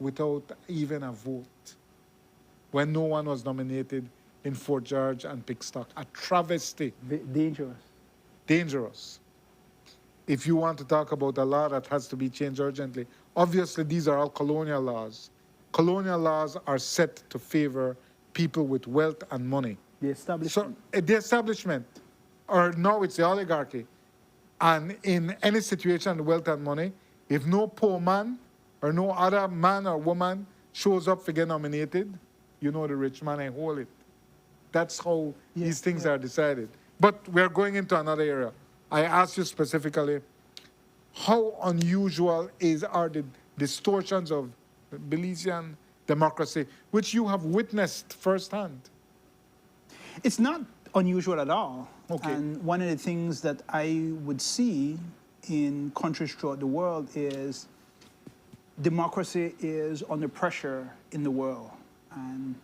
without even a vote, when no one was nominated in Fort George and Pickstock. A travesty. Dangerous. if you want to talk about a law that has to be changed urgently, obviously these are all colonial laws. Colonial laws are set to favor people with wealth and money. The establishment. So the establishment, or no, it's the oligarchy. And in any situation, wealth and money, if no poor man or no other man or woman shows up to get nominated, you know the rich man ain't hold it. That's how these things are decided. But we're going into another area. I asked you specifically, how unusual are the distortions of Belizean democracy, which you have witnessed firsthand? It's not unusual at all. Okay. And one of the things that I would see in countries throughout the world is democracy is under pressure in the world. And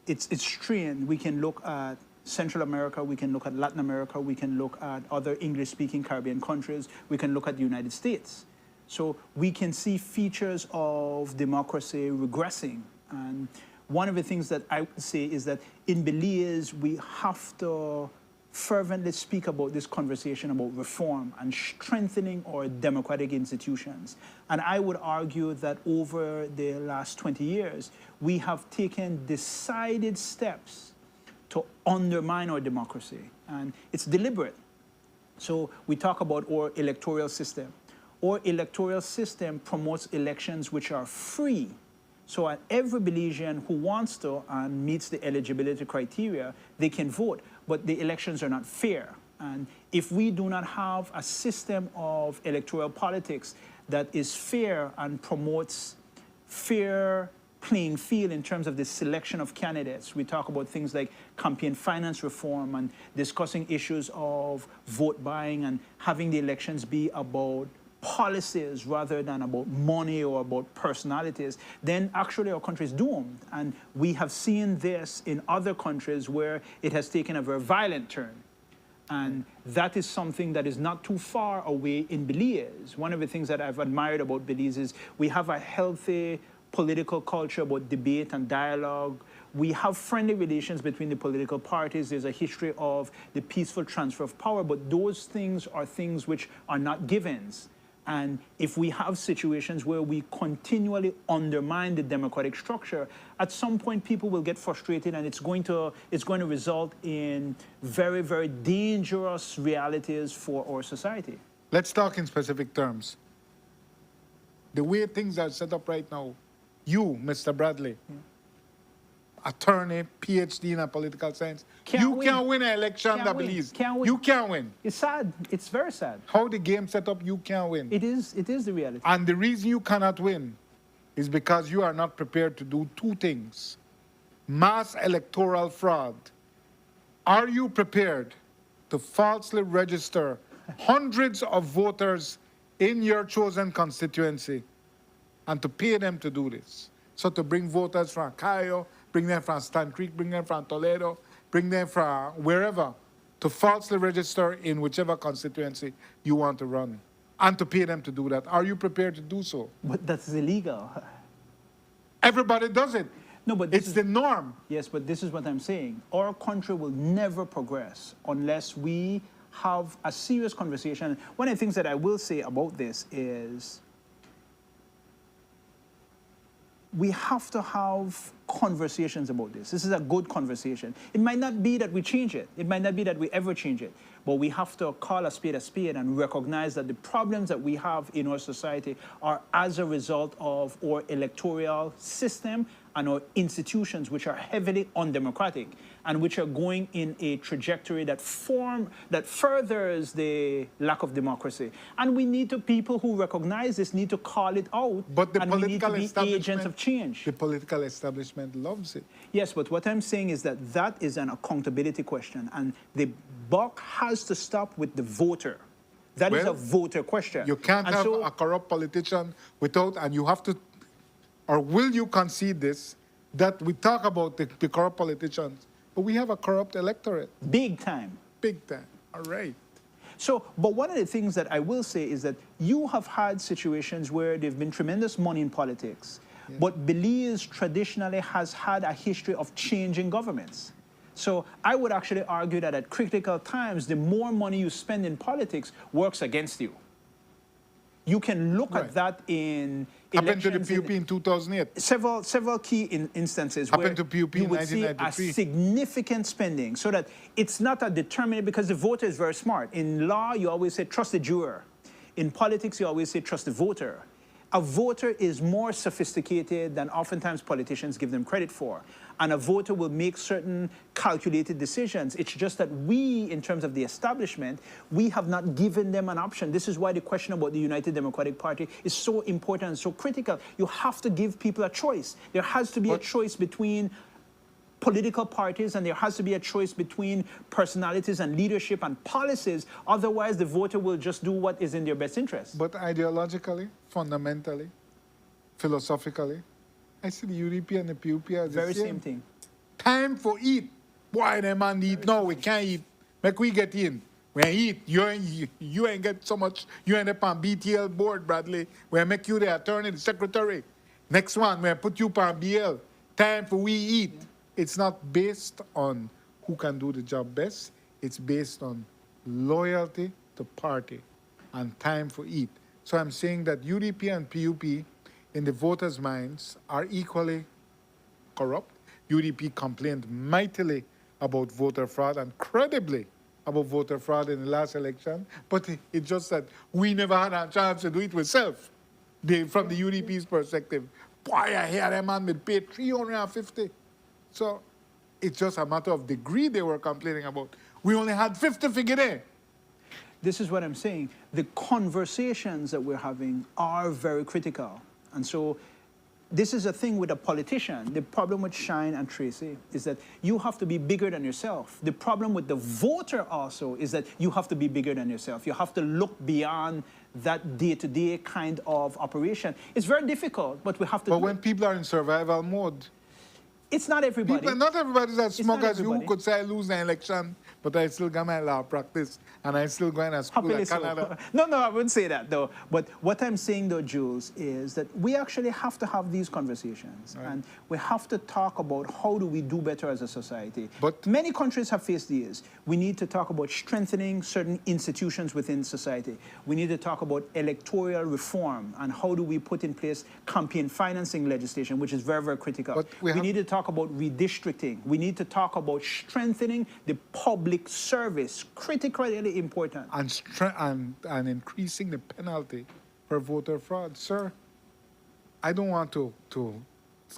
it's strained. We can look at Central America, we can look at Latin America, we can look at other English-speaking Caribbean countries, we can look at the United States. So we can see features of democracy regressing. And one of the things that I would say is that in Belize, we have to fervently speak about this conversation about reform and strengthening our democratic institutions. And I would argue that over the last 20 years, we have taken decided steps to undermine our democracy. And it's deliberate. So we talk about our electoral system. Our electoral system promotes elections which are free. So every Belizean who wants to and meets the eligibility criteria, they can vote, but the elections are not fair. And if we do not have a system of electoral politics that is fair and promotes fair playing field in terms of the selection of candidates, we talk about things like campaign finance reform and discussing issues of vote buying and having the elections be about policies rather than about money or about personalities, then actually our country is doomed. And we have seen this in other countries where it has taken a very violent turn. And that is something that is not too far away in Belize. One of the things that I've admired about Belize is we have a healthy political culture about debate and dialogue. We have friendly relations between the political parties. There's a history of the peaceful transfer of power, but those things are things which are not givens. And if we have situations where we continually undermine the democratic structure, at some point people will get frustrated and it's going to result in very, very dangerous realities for our society. Let's talk in specific terms. The way things are set up right now, you, Mr. Bradley, attorney, PhD in political science, you can't win an election in Belize. You can't win. It's sad. It's very sad. How the game set up, you can't win. It is the reality. And the reason you cannot win is because you are not prepared to do two things. Mass electoral fraud. Are you prepared to falsely register hundreds of voters in your chosen constituency and to pay them to do this? So to bring voters from Cayo, bring them from Stan Creek, bring them from Toledo, bring them from wherever, to falsely register in whichever constituency you want to run, and to pay them to do that. Are you prepared to do so? But that's illegal. Everybody does it. No, but it's the norm. Yes, but this is what I'm saying. Our country will never progress unless we have a serious conversation. One of the things that I will say about this is we have to have conversations about this. This is a good conversation. It might not be that we change it. It might not be that we ever change it. But we have to call a spade and recognize that the problems that we have in our society are as a result of our electoral system and our institutions, which are heavily undemocratic and which are going in a trajectory that furthers the lack of democracy. And we need to, people who recognize this need to call it out. But the and we need to political be agents of change. The political establishment loves it. Yes, but what I'm saying is that that is an accountability question, and the buck has to stop with the voter. That is a voter question. You can't have a corrupt politician without, and you have to, or will you concede this, that we talk about the corrupt politicians, but we have a corrupt electorate? Big time. Big time. All right. So, but one of the things that I will say is that you have had situations where there've been tremendous money in politics, but Belize traditionally has had a history of changing governments. So I would actually argue that at critical times, the more money you spend in politics works against you. You can look Right. at that in Happened to the elections PUP in 2008. several key instances Happened where to PUP you in would see a 1993. significant spending, so that it's not a determinant, because the voter is very smart. In law, you always say trust the juror. In politics, you always say trust the voter. A voter is more sophisticated than oftentimes politicians give them credit for. And a voter will make certain calculated decisions. It's just that we, in terms of the establishment, we have not given them an option. This is why the question about the United Democratic Party is so important and so critical. You have to give people a choice. There has to be a choice between political parties, and there has to be a choice between personalities and leadership and policies. Otherwise, the voter will just do what is in their best interest. But ideologically, fundamentally, philosophically, I see the UDP and the PUP as the Very same thing. Time for eat. Why them man eat? No, we can't eat. Make we get in. We eat. You ain't get so much. You end up on BTL board, Bradley. We make you the attorney, the secretary. Next one, we put you on BL. Time for we eat. Yeah. It's not based on who can do the job best. It's based on loyalty to party and time for eat. So I'm saying that UDP and PUP in the voters' minds are equally corrupt. UDP complained mightily about voter fraud and credibly about voter fraud in the last election, but it's just that we never had a chance to do it ourselves. From the UDP's perspective, boy, I hear that man would pay $350. So it's just a matter of degree they were complaining about. We only had 50 figure there. This is what I'm saying. The conversations that we're having are very critical. And so this is a thing with a politician. The problem with Shine and Tracy is that you have to be bigger than yourself. The problem with the voter also is that you have to be bigger than yourself. You have to look beyond that day-to-day kind of operation. It's very difficult, but we have to. But when people are in survival mode, it's not everybody. Not everybody's as smug as you who could say I lose an election, but I still got my law practice and I still going to school in Canada. No, I wouldn't say that though. But what I'm saying though, Jules, is that we actually have to have these conversations, right. And we have to talk about how do we do better as a society. But many countries have faced these. We need to talk about strengthening certain institutions within society. We need to talk about electoral reform and how do we put in place campaign financing legislation, which is very, very critical. But we need to talk about redistricting. We need to talk about strengthening the public service, critically important. And increasing the penalty for voter fraud. Sir, I don't want to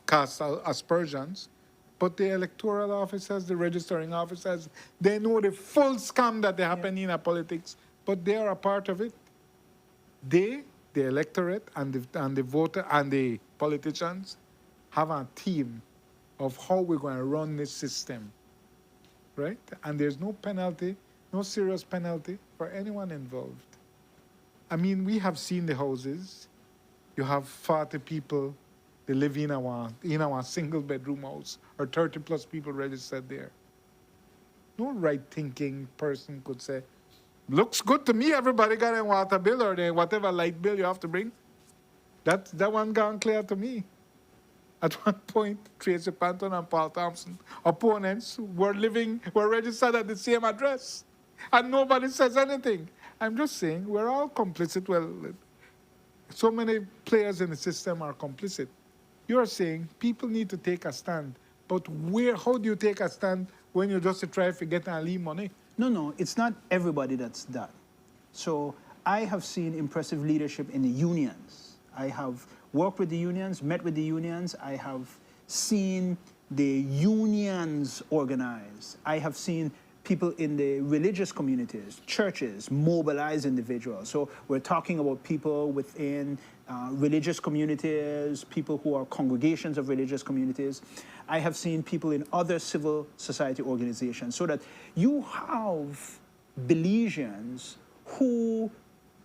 cast aspersions, but the electoral officers, the registering officers, they know the full scam that they happen in politics, but they are a part of it. They, the electorate and the voter and the politicians, have a team of how we're going to run this system, right? And there's no penalty, no serious penalty for anyone involved. I mean, we have seen the houses. You have 40 people, they live in our single bedroom house, or 30 plus people registered there. No right-thinking person could say, looks good to me, everybody got a water bill or whatever light bill you have to bring. That one gone clear to me. At one point, Tracy, Panton, and Paul Thompson, opponents, were registered at the same address. And nobody says anything. I'm just saying, we're all complicit. Well, so many players in the system are complicit. You're saying people need to take a stand. But how do you take a stand when you just try to get and leave money? No, it's not everybody that's that. So I have seen impressive leadership in the unions. I have worked with the unions, met with the unions. I have seen the unions organize. I have seen people in the religious communities, churches, mobilize individuals. So we're talking about people within religious communities, people who are congregations of religious communities. I have seen people in other civil society organizations, so that you have Belizeans who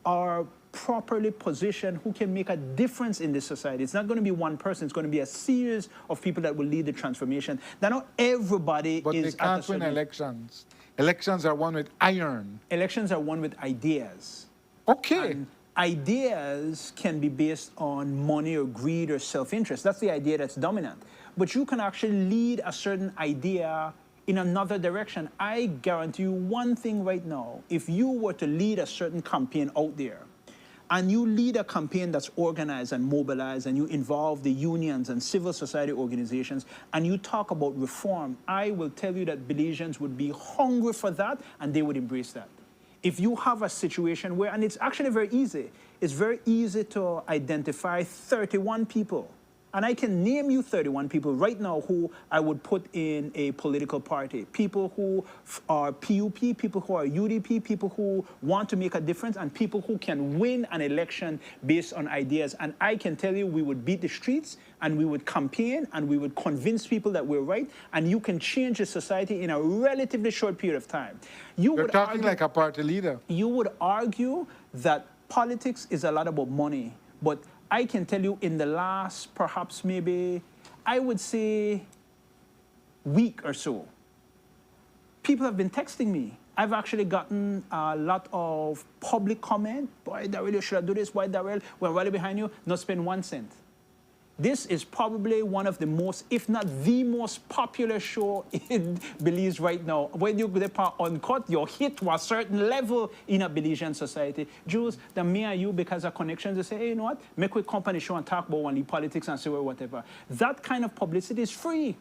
are properly positioned, who can make a difference in this society. It's not going to be one person. It's going to be a series of people that will lead the transformation. Now, not everybody but is. But they can't win elections. Elections are won with iron. Elections are won with ideas. Okay. And ideas can be based on money or greed or self-interest. That's the idea that's dominant. But you can actually lead a certain idea in another direction. I guarantee you one thing right now. If you were to lead a certain campaign out there, and you lead a campaign that's organized and mobilized, and you involve the unions and civil society organizations, and you talk about reform, I will tell you that Belizeans would be hungry for that, and they would embrace that. If you have a situation where, and it's actually very easy, it's very easy to identify 31 people. And I can name you 31 people right now who I would put in a political party. People who are PUP, people who are UDP, people who want to make a difference, and people who can win an election based on ideas. And I can tell you we would beat the streets, and we would campaign, and we would convince people that we're right, and you can change the society in a relatively short period of time. You're talking like a party leader. You would argue that politics is a lot about money, but I can tell you in the last, perhaps maybe, I would say, week or so, people have been texting me. I've actually gotten a lot of public comment. Boy, Darrell, you should do this. Why, Darrell, we're right behind you, not spend 1 cent. This is probably one of the most, if not the most popular show in Belize right now. When you go Uncut, you're hit to a certain level in a Belizean society. Jules, the me and you, because of connections, they say, hey, you know what? Make a company show and talk about only politics and so whatever. That kind of publicity is free.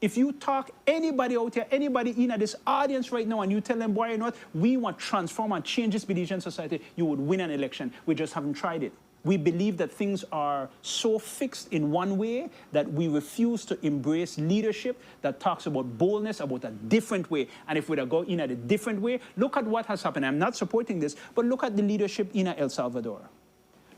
If you talk anybody out here, anybody in this audience right now, and you tell them, boy, you know what? We want to transform and change this Belizean society, you would win an election. We just haven't tried it. We believe that things are so fixed in one way that we refuse to embrace leadership that talks about boldness, about a different way. And if we'd go in at a different way, look at what has happened. I'm not supporting this, but look at the leadership in El Salvador.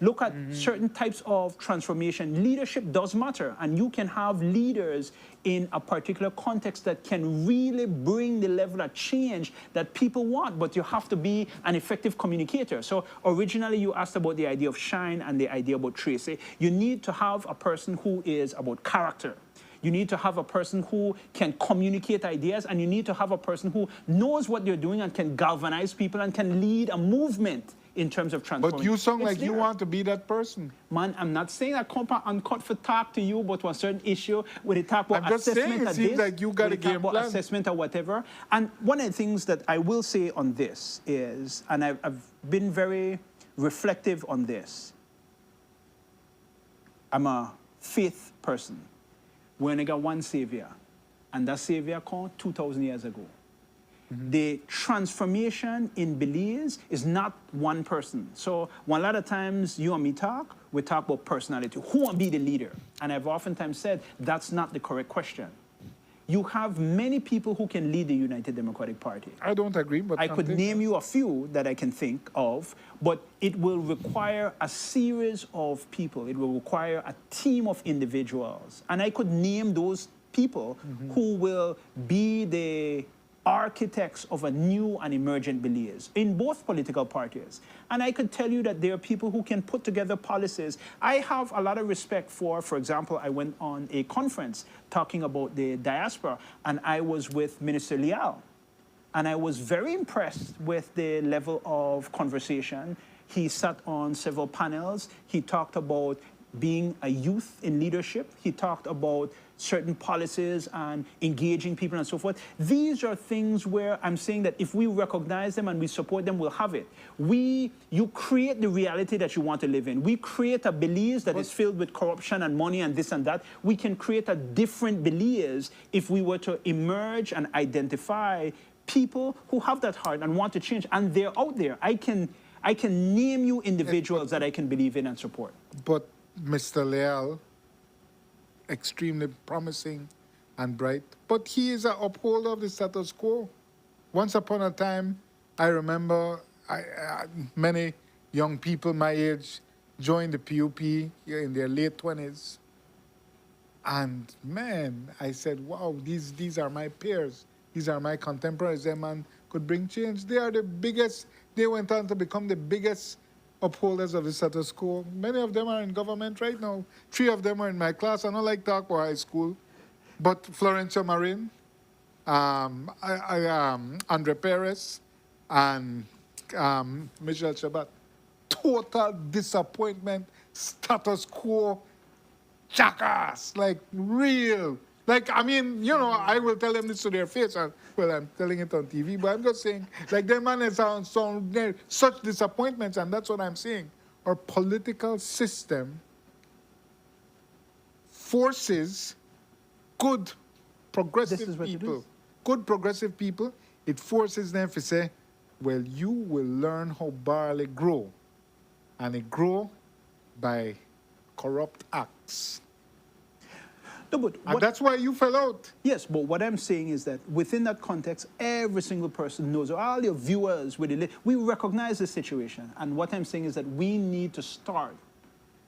Look at certain types of transformation. Leadership does matter, and you can have leaders in a particular context that can really bring the level of change that people want, but you have to be an effective communicator. So originally you asked about the idea of Shine and the idea about Tracy. You need to have a person who is about character. You need to have a person who can communicate ideas, and you need to have a person who knows what they're doing and can galvanize people and can lead a movement in terms of transforming. But you sound like you want to be that person. Man, I'm not saying I come Uncut for talk to you about one certain issue with a talk about assessment it seems like you got a game plan. Assessment or whatever. And one of the things that I will say on this is, and I've been very reflective on this, I'm a faith person. We only got one savior, and that savior came 2,000 years ago. The transformation in Belize is not one person. So a lot of times you and me talk, we talk about personality. Who will be the leader? And I've oftentimes said that's not the correct question. You have many people who can lead the United Democratic Party. I don't agree, but I could name you a few that I can think of, but it will require a series of people. It will require a team of individuals. And I could name those people who will be the architects of a new and emergent Belize in both political parties. And I could tell you that there are people who can put together policies. I have a lot of respect for example, I went on a conference talking about the diaspora, and I was with Minister Leal. And I was very impressed with the level of conversation. He sat on several panels. He talked about being a youth in leadership. He talked about certain policies and engaging people and so forth. These are things where I'm saying that if we recognize them and we support them, we'll have it. You create the reality that you want to live in. We create a Belize that is filled with corruption and money and this and that. We can create a different Belize if we were to emerge and identify people who have that heart and want to change, and they're out there. I can name you individuals that I can believe in and support. But Mr. Leal, extremely promising and bright, but he is an upholder of the status quo. Once upon a time, I remember many young people my age joined the PUP in their late 20s. And man, I said, wow, these are my peers. These are my contemporaries. Them man could bring change. They are the biggest. They went on to become the biggest upholders of the status quo. Many of them are in government right now. 3 of them are in my class. I don't like talk about high school. But Florencio Marin, Andre Perez, and Michelle Shabat. Total disappointment, status quo, jackass, like real. Like, I mean, you know, I will tell them this to their face. Well, I'm telling it on TV, but I'm just saying, like, their man has such disappointments, and that's what I'm saying. our political system forces good progressive people, it forces them to say, well, you will learn how barley grow. And it grow by corrupt acts. No, and that's why you fell out. Yes, but what I'm saying is that within that context, every single person knows, all your viewers, we recognize the situation. And what I'm saying is that we need to start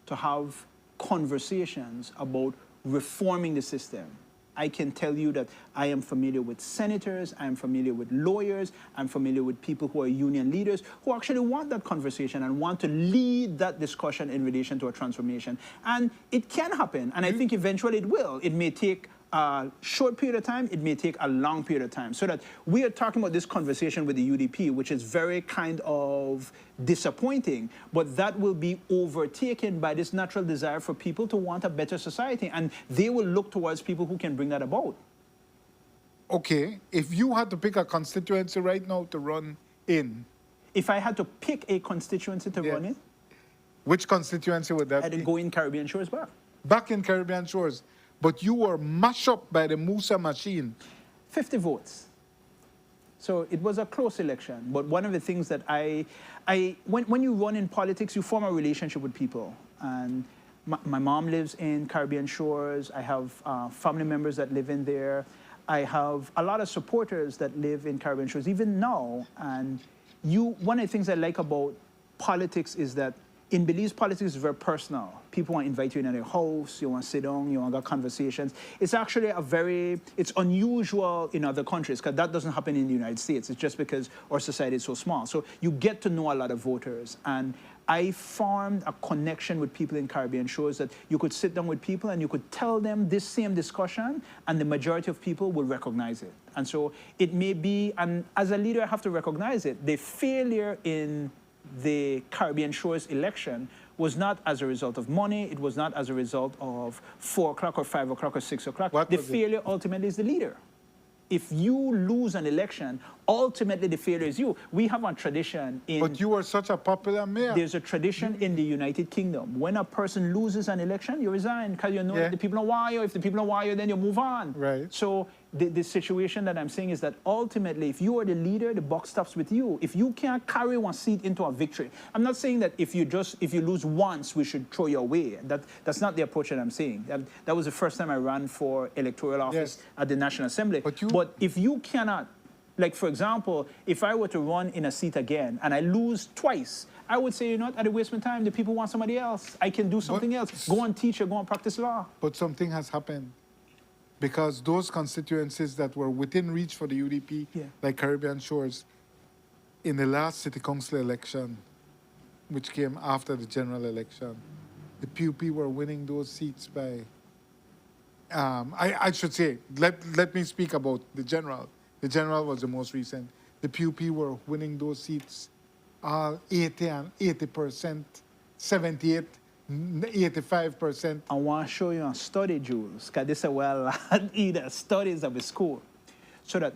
to have conversations about reforming the system. I can tell you that I am familiar with senators, I'm familiar with lawyers, I'm familiar with people who are union leaders who actually want that conversation and want to lead that discussion in relation to a transformation. And it can happen, and I think eventually it will. It may take a short period of time, it may take a long period of time. So that we are talking about this conversation with the UDP, which is very kind of disappointing, but that will be overtaken by this natural desire for people to want a better society, and they will look towards people who can bring that about. Okay, if you had to pick a constituency right now to run in. If I had to pick a constituency to run in? Which constituency would that be? I'd go in Caribbean Shores back. Back in Caribbean Shores. But you were mashed up by the Musa machine. 50 votes. So it was a close election. But one of the things that when you run in politics, you form a relationship with people. And my mom lives in Caribbean Shores. I have family members that live in there. I have a lot of supporters that live in Caribbean Shores, even now. And one of the things I like about politics is that in Belize, politics is very personal. People want to invite you in their house, you want to sit down, you want to have conversations. It's actually it's unusual in other countries, because that doesn't happen in the United States. It's just because our society is so small. So you get to know a lot of voters. And I formed a connection with people in Caribbean Shores that you could sit down with people and you could tell them this same discussion, and the majority of people will recognize it. And so it may be, and as a leader, I have to recognize it, the failure in the Caribbean Shores election was not as a result of money, it was not as a result of 4 o'clock or 5 o'clock or 6 o'clock. The failure ultimately is the leader. If you lose an election, ultimately the failure is you. We have a tradition in... But you were such a popular mayor. There's a tradition in the United Kingdom. When a person loses an election, you resign, because you know that the people don't want you. If the people don't want you, then you move on. Right. So the situation that I'm saying is that ultimately, if you are the leader, the buck stops with you. If you can't carry one seat into a victory, I'm not saying that if you lose once, we should throw you away. That's not the approach that I'm saying. That was the first time I ran for electoral office at the National Assembly. But if you cannot, like for example, if I were to run in a seat again and I lose twice, I would say, you know what, at a waste of time, the people want somebody else. I can do something else. Go and teach or go and practice law. But something has happened. Because those constituencies that were within reach for the UDP, like Caribbean Shores, in the last city council election, which came after the general election, the PUP were winning those seats by, I should say, let me speak about the general. The general was the most recent. The PUP were winning those seats 80 and 80%, 78, 85%. I want to show you a study, Jules, because this is where either studies of the school. So that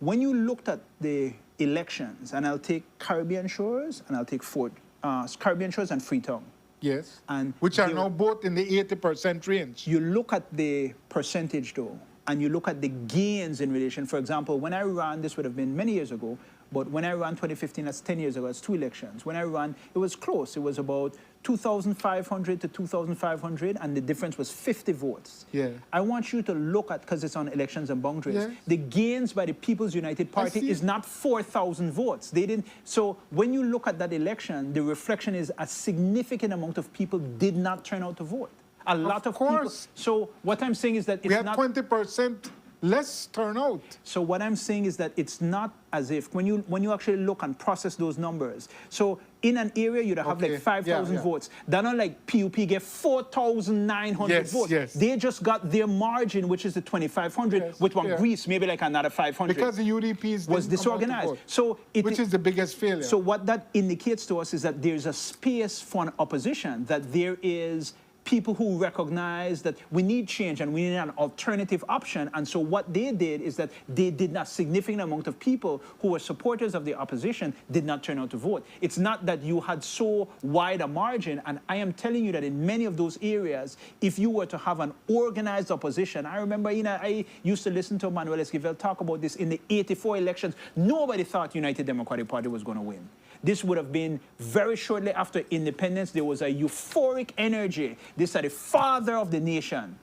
when you looked at the elections, and I'll take Caribbean Shores and I'll take Caribbean Shores and Freetown. Yes, and which are now both in the 80% range. You look at the percentage though, and you look at the gains in relation. For example, when I ran, this would have been many years ago, but when I ran 2015, that's 10 years ago, that's 2 elections. When I ran, it was close. It was about 2,500 to 2,500, and the difference was 50 votes. Yeah. I want you to look at, because it's on elections and boundaries, the gains by the People's United Party is not 4,000 votes. They didn't. So when you look at that election, the reflection is a significant amount of people did not turn out to vote. A lot of people. So what I'm saying is that it's not... We had 20% less turnout. So what I'm saying is that it's not as if, when you actually look and process those numbers, so in an area you'd have like 5,000 votes. They're not like PUP get 4,900 votes. Yes. They just got their margin, which is the 2,500, with one Greece, maybe like another 500. Because the UDP was disorganized. So which is the biggest failure. So what that indicates to us is that there's a space for an opposition, that there is people who recognize that we need change and we need an alternative option. And so what they did is that they did not, significant amount of people who were supporters of the opposition did not turn out to vote. It's not that you had so wide a margin, and I am telling you that in many of those areas, if you were to have an organized opposition, I remember, I used to listen to Manuel Esquivel talk about this in the '84 elections. Nobody thought United Democratic Party was going to win. This would have been very shortly after independence. There was a euphoric energy. This is the father of the nation.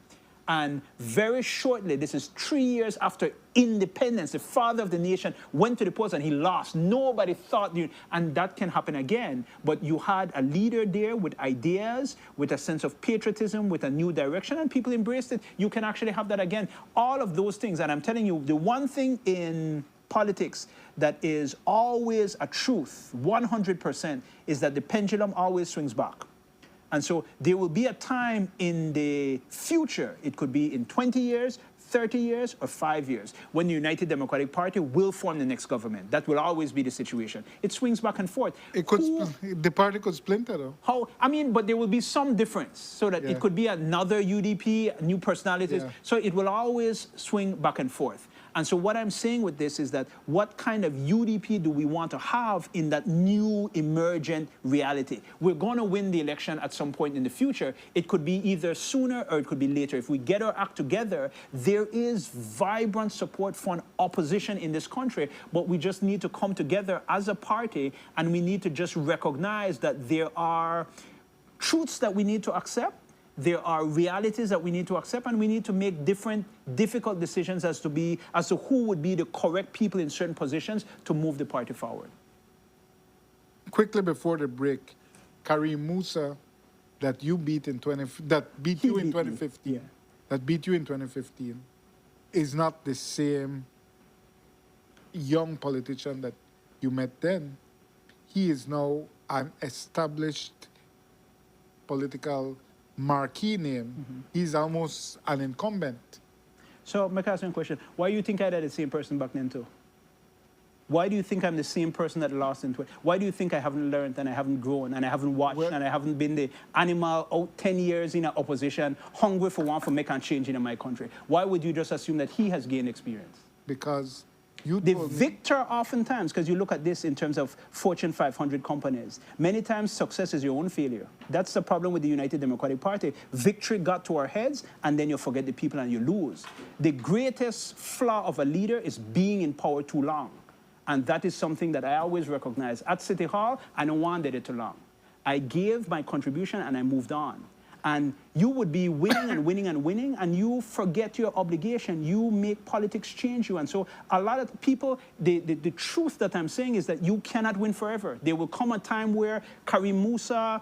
And very shortly, this is 3 years after independence, the father of the nation went to the polls and he lost. Nobody thought, and that can happen again. But you had a leader there with ideas, with a sense of patriotism, with a new direction, and people embraced it. You can actually have that again. All of those things. And I'm telling you, the one thing in politics that is always a truth, 100%, is that the pendulum always swings back. And so there will be a time in the future, it could be in 20 years, 30 years, or 5 years, when the United Democratic Party will form the next government. That will always be the situation. It swings back and forth. It could, the party could splinter, though. But there will be some difference, so that it could be another UDP, new personalities. Yeah. So it will always swing back and forth. And so what I'm saying with this is that what kind of UDP do we want to have in that new emergent reality? We're going to win the election at some point in the future. It could be either sooner or it could be later. If we get our act together, there is vibrant support for an opposition in this country, but we just need to come together as a party, and we need to just recognize that there are truths that we need to accept. There are realities that we need to accept, and we need to make different difficult decisions as to who would be the correct people in certain positions to move the party forward. Quickly before the break, Karim Musa, that beat you in 2015, is not the same young politician that you met then. He is now an established political marquee name. He's almost an incumbent. So, may I ask you a question? Why do you think I had the same person back then too? Why do you think I'm the same person that lost in 20? Why do you think I haven't learned and I haven't grown and I haven't watched and I haven't been the animal out 10 years in opposition, hungry for making change in my country? Why would you just assume that he has gained experience? Because the victor oftentimes, because you look at this in terms of Fortune 500 companies, many times success is your own failure. That's the problem with the United Democratic Party. Victory got to our heads, and then you forget the people and you lose. The greatest flaw of a leader is being in power too long. And that is something that I always recognize. At City Hall, I don't want it too long. I gave my contribution and I moved on. And you would be winning and winning and winning, and you forget your obligation. You make politics change you. And so a lot of people, the truth that I'm saying is that you cannot win forever. There will come a time where Karim Musa,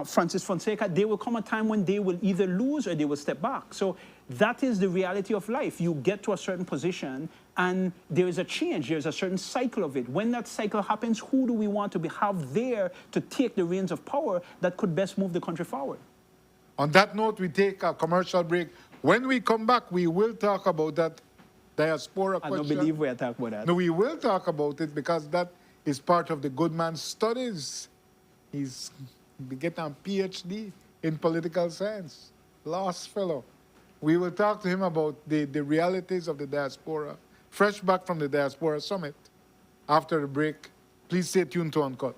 Francis Fonseca, there will come a time when they will either lose or they will step back. So that is the reality of life. You get to a certain position, and there is a change. There's a certain cycle of it. When that cycle happens, who do we want to have there to take the reins of power that could best move the country forward? On that note, we take a commercial break. When we come back, we will talk about that diaspora question. I don't believe we're talking about that. No, we will talk about it because that is part of the good man's studies. He's getting a PhD in political science. Lost fellow. We will talk to him about the realities of the diaspora. Fresh back from the Diaspora Summit. After the break, please stay tuned to Uncut.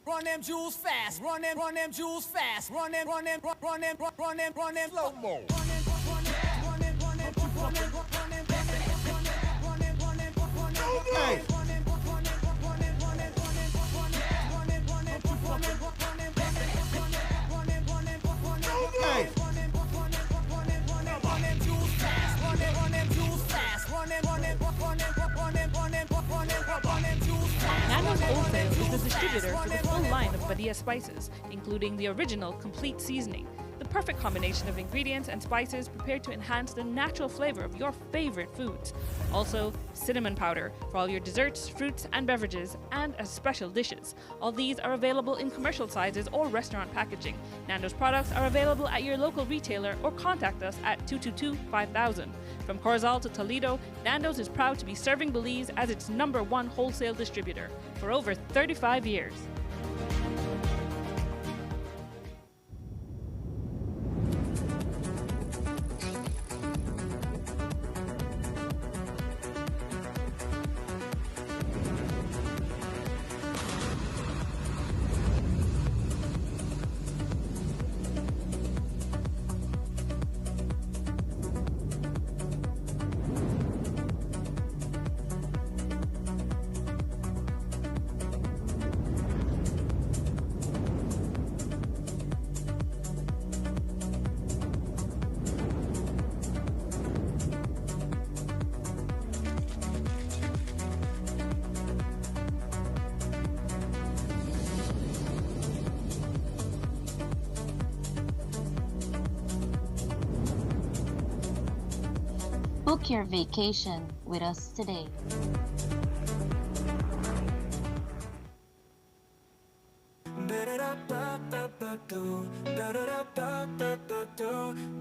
Run them jewels fast, run them jewels fast, run them slow mo. Hey. Nando's Wholesale is the distributor for the full line of Badia spices, including the original complete seasoning, the perfect combination of ingredients and spices prepared to enhance the natural flavor of your favorite foods. Also, cinnamon powder for all your desserts, fruits, and beverages, and as special dishes. All these are available in commercial sizes or restaurant packaging. Nando's products are available at your local retailer or contact us at 222-5000. From Corozal to Toledo, Nando's is proud to be serving Belize as its #1 wholesale distributor for over 35 years. Book your vacation with us today.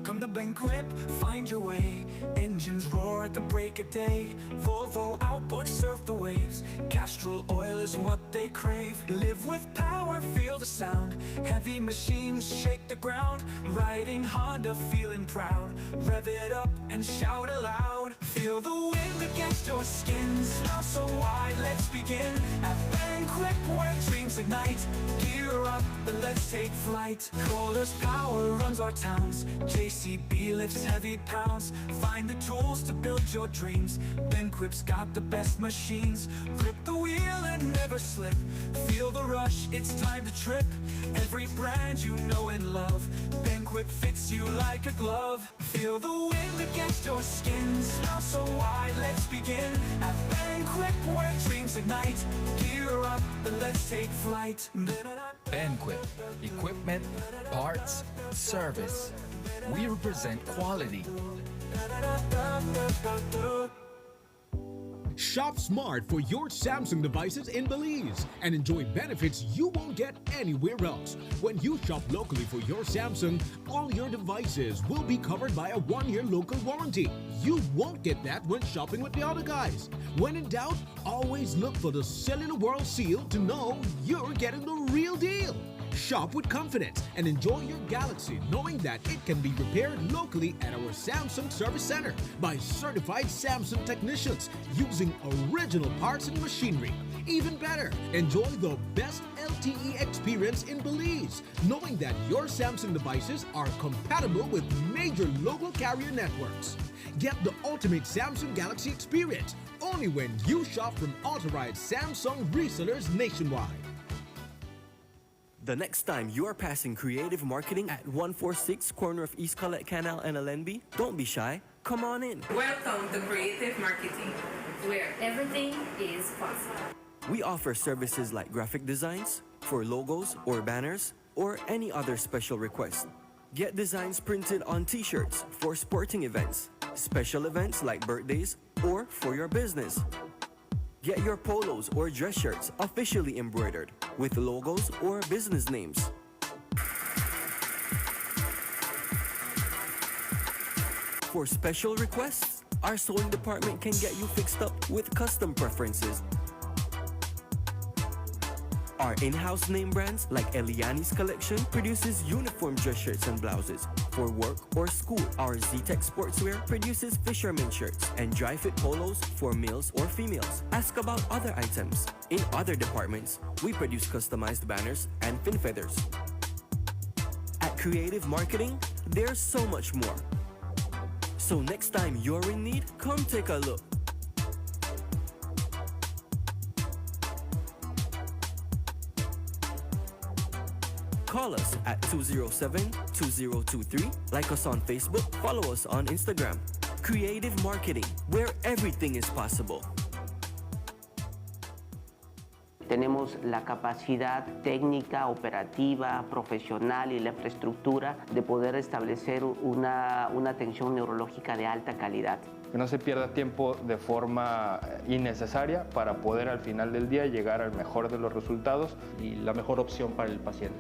Come to Banquet, find your way. Engines roar at the break of day. Volvo outboard surf the waves. Castrol oil is what they crave. Live with power, feel the sound. Heavy machines shake the ground. Riding Honda, feeling proud. Rev it up and shout aloud. Feel the wind against your skin. Smile so wide, let's begin. At Banquet, where dreams ignite. Gear up and let's take flight. Kohler's power runs our towns. JCB lifts heavy pounds. Find the tools to build your dreams. Banquet's got the best machines. Grip the wheel and never slip. Feel the rush, it's time to trip. Every brand you know and love. Banquet fits you like a glove. Feel the wind against your skin. Smile so wide, let's begin. At Banquet, where dreams ignite. Gear up and let's take flight. Banquet. Equipment, parts, service. We represent quality. Shop smart for your Samsung devices in Belize and enjoy benefits you won't get anywhere else. When you shop locally for your Samsung, all your devices will be covered by a 1-year local warranty. You won't get that when shopping with the other guys. When in doubt, always look for the Cellular World seal to know you're getting the real deal. Shop with confidence and enjoy your Galaxy knowing that it can be repaired locally at our Samsung Service Center by certified Samsung technicians using original parts and machinery. Even better, enjoy the best LTE experience in Belize knowing that your Samsung devices are compatible with major local carrier networks. Get the ultimate Samsung Galaxy experience only when you shop from authorized Samsung resellers nationwide. The next time you are passing creative marketing at 146 corner of East Colette Canal and Alenby, don't be shy. Come on in. Welcome to Creative Marketing, where everything is possible. We offer services like graphic designs for logos or banners or any other special request. Get designs printed on t-shirts for sporting events, special events like birthdays, or for your business. Get your polos or dress shirts officially embroidered with logos or business names. For special requests, our sewing department can get you fixed up with custom preferences. Our in-house name brands like Eliani's collection produces uniform dress shirts and blouses. For work or school, our Z-Tech Sportswear produces fisherman shirts and dry fit polos for males or females. Ask about other items. In other departments, we produce customized banners and fin feathers. At Creative Marketing, there's so much more. So next time you're in need, come take a look. Call us at 207-2023, like us on Facebook, follow us on Instagram. Creative Marketing, where everything is possible. Tenemos la capacidad técnica, operativa, profesional y la infraestructura de poder establecer una atención neurológica de alta calidad. Que no se pierda tiempo de forma innecesaria para poder al final del día llegar al mejor de los resultados y la mejor opción para el paciente.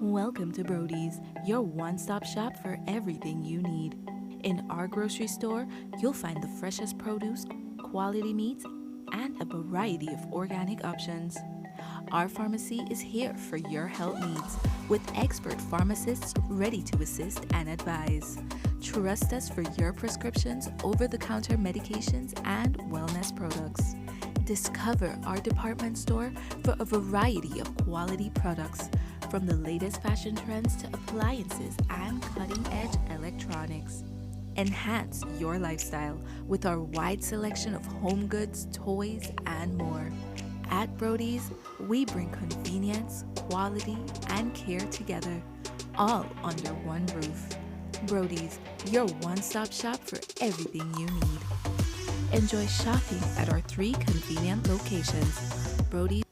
Welcome to Brody's, your one-stop shop for everything you need. In our grocery store, you'll find the freshest produce, quality meats, and a variety of organic options. Our pharmacy is here for your health needs, with expert pharmacists ready to assist and advise. Trust us for your prescriptions, over-the-counter medications, and wellness products. Discover our department store for a variety of quality products, from the latest fashion trends to appliances and cutting-edge electronics. Enhance your lifestyle with our wide selection of home goods, toys, and more. At Brody's, we bring convenience, quality, and care together, all under one roof. Brody's, your one-stop shop for everything you need. Enjoy shopping at our 3 convenient locations. Brody's.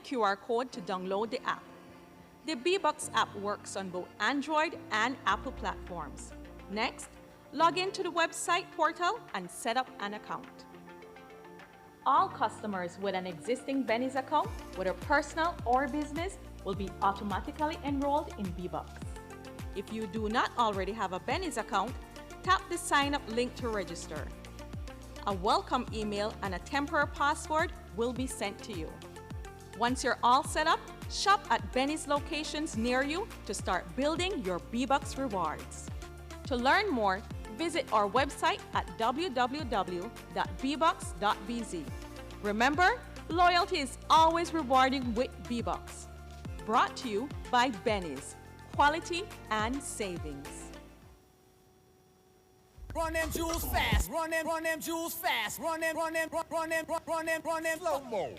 QR code to download the app. The B-Bucks app works on both Android and Apple platforms. Next, log into the website portal and set up an account. All customers with an existing Benny's account, whether personal or business, will be automatically enrolled in B-Bucks. If you do not already have a Benny's account, tap the sign up link to register. A welcome email and a temporary password will be sent to you. Once you're all set up, shop at Benny's locations near you to start building your B-Bucks rewards. To learn more, visit our website at www.bbucks.bz. Remember, loyalty is always rewarding with B-Bucks. Brought to you by Benny's, quality and savings. Run them jewels fast, run them jewels fast, run them slow mo.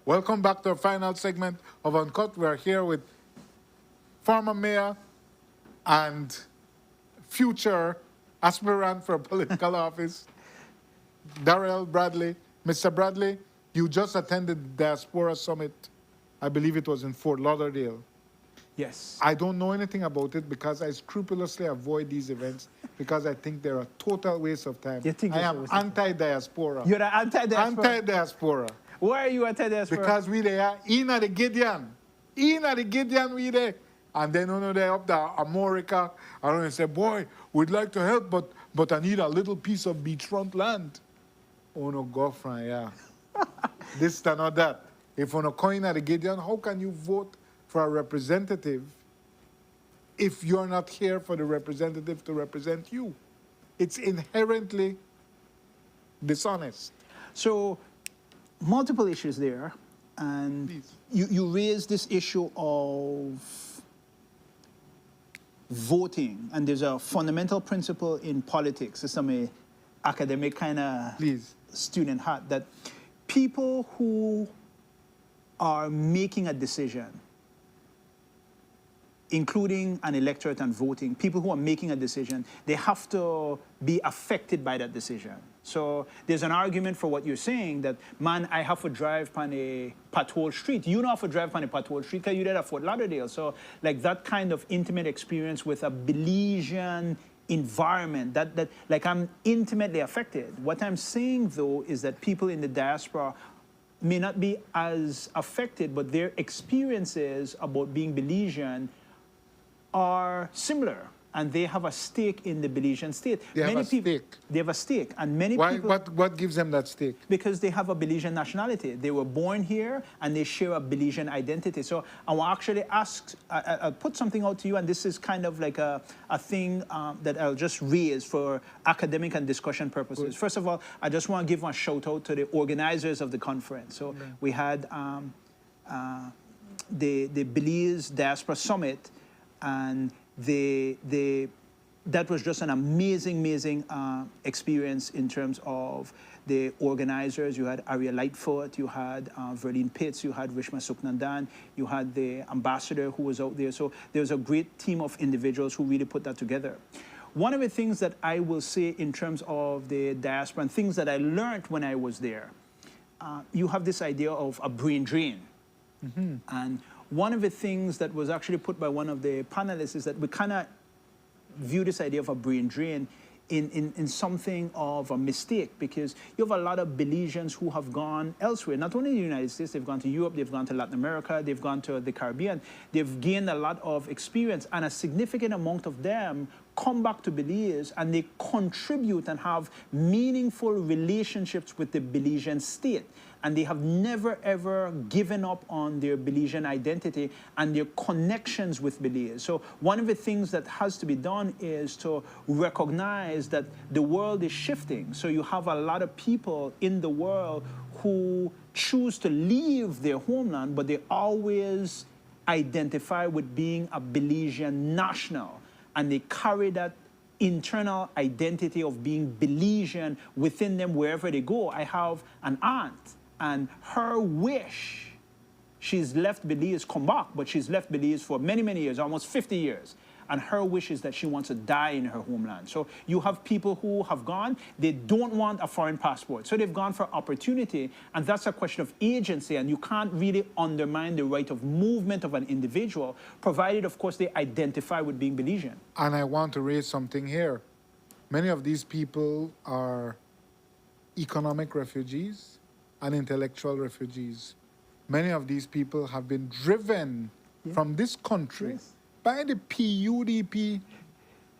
Welcome back to our final segment of Uncut. We are here with former mayor and future aspirant for political office, Darrell Bradley. Mr. Bradley, you just attended the Diaspora Summit. I believe it was in Fort Lauderdale. Yes. I don't know anything about it because I scrupulously avoid these events because I think they're a total waste of time. I am anti-diaspora. You're the anti-diaspora? Anti-diaspora. Why are you anti-diaspora? Because we there in at the Gideon. In at the Gideon we there. And then when they up there, America, and they say, boy, we'd like to help, but I need a little piece of beachfront land. Oh no, go from yeah. This and not that. If on a coin at the Gideon, how can you vote for a representative if you're not here for the representative to represent you? It's inherently dishonest. So, multiple issues there. And you raised this issue of voting. And there's a fundamental principle in politics. It's some academic kind of student hat that people who are making a decision, including an electorate and voting, people who are making a decision, they have to be affected by that decision. So there's an argument for what you're saying that, man, I have to drive on a pothole street. You don't have to drive on a pothole street because you did at Fort Lauderdale. So like that kind of intimate experience with a Belizean environment, that like I'm intimately affected. What I'm saying though is that people in the diaspora may not be as affected, but their experiences about being Belizean are similar, and they have a stake in the Belizean state. They have a stake. They have a stake, and many Why, people... what gives them that stake? Because they have a Belizean nationality. They were born here, and they share a Belizean identity. So I will actually ask, I'll put something out to you, and this is kind of like a thing that I'll just raise for academic and discussion purposes. Good. First of all, I just want to give a shout out to the organizers of the conference. So we had the Belize Diaspora Summit, and that was just an amazing experience in terms of the organizers. You had Aria Lightfoot, you had Verlene Pitts, you had Rishma Suknandan, you had the ambassador who was out there. So there was a great team of individuals who really put that together. One of the things that I will say in terms of the diaspora and things that I learned when I was there, you have this idea of a brain drain. Mm-hmm. And one of the things that was actually put by one of the panelists is that we kind of view this idea of a brain drain in something of a mistake, because you have a lot of Belizeans who have gone elsewhere, not only in the United States, they've gone to Europe, they've gone to Latin America, they've gone to the Caribbean, they've gained a lot of experience, and a significant amount of them come back to Belize and they contribute and have meaningful relationships with the Belizean state. And they have never, ever given up on their Belizean identity and their connections with Belize. So one of the things that has to be done is to recognize that the world is shifting. So you have a lot of people in the world who choose to leave their homeland, but they always identify with being a Belizean national. And they carry that internal identity of being Belizean within them wherever they go. I have an aunt, and her wish, she's left Belize, come back, but she's left Belize for many, many years, almost 50 years. And her wish is that she wants to die in her homeland. So you have people who have gone, they don't want a foreign passport. So they've gone for opportunity, and that's a question of agency, and you can't really undermine the right of movement of an individual, provided, of course, they identify with being Belizean. And I want to raise something here. Many of these people are economic refugees and intellectual refugees. Many of these people have been driven from this country by the PUDP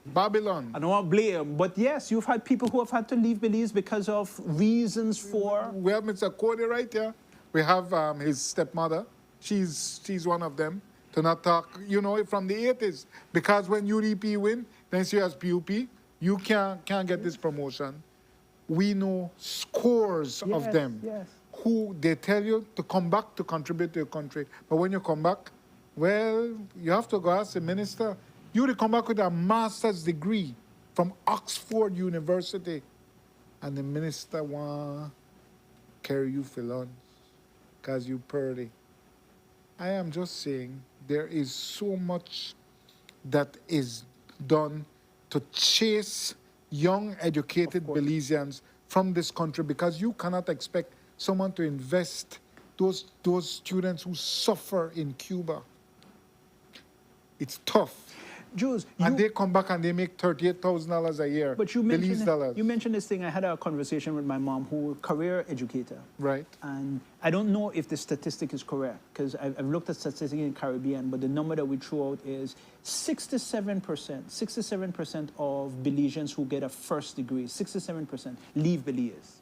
Babylon. I don't want to blame, but yes, you've had people who have had to leave Belize because of reasons for... We have Mr. Cody right here. We have his stepmother. She's one of them. To not talk, you know, from the 80s. Because when UDP win, then she has PUP. You can't get this promotion. We know scores of them who they tell you to come back to contribute to your country. But when you come back, well, you have to go ask the minister. You would come back with a master's degree from Oxford University. And the minister want carry you for lunch because you purdy. I am just saying there is so much that is done to chase young, educated Belizeans from this country, because you cannot expect someone to invest those students who suffer in Cuba. It's tough. Jules, and they come back and they make $38,000 a year. But you mentioned this thing. I had a conversation with my mom, who career educator. Right. And I don't know if the statistic is correct, because I've looked at statistics in the Caribbean, but the number that we threw out is 67% of Belizeans who get a first degree, 67% leave Belize.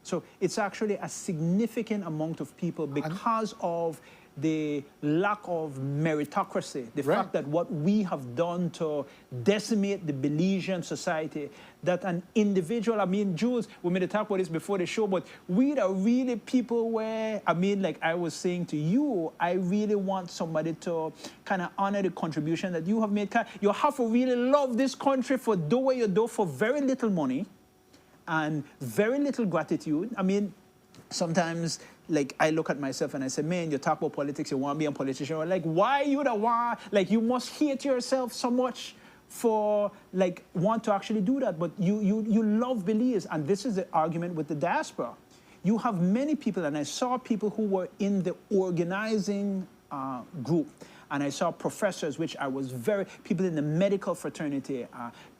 So it's actually a significant amount of people because of the lack of meritocracy, the fact that what we have done to decimate the Belizean society, that an individual, I mean, Jules, we made a talk about this before the show, but we are really people where, I mean, like I was saying to you, I really want somebody to kind of honor the contribution that you have made. You have to really love this country for doing what you do for very little money and very little gratitude. I mean, sometimes, like, I look at myself and I say, man, you talk about politics, you want to be a politician. Or like, why you the one? Like, you must hate yourself so much for, like, want to actually do that. But you love Belize. And this is the argument with the diaspora. You have many people, and I saw people who were in the organizing group. And I saw professors, which I was people in the medical fraternity,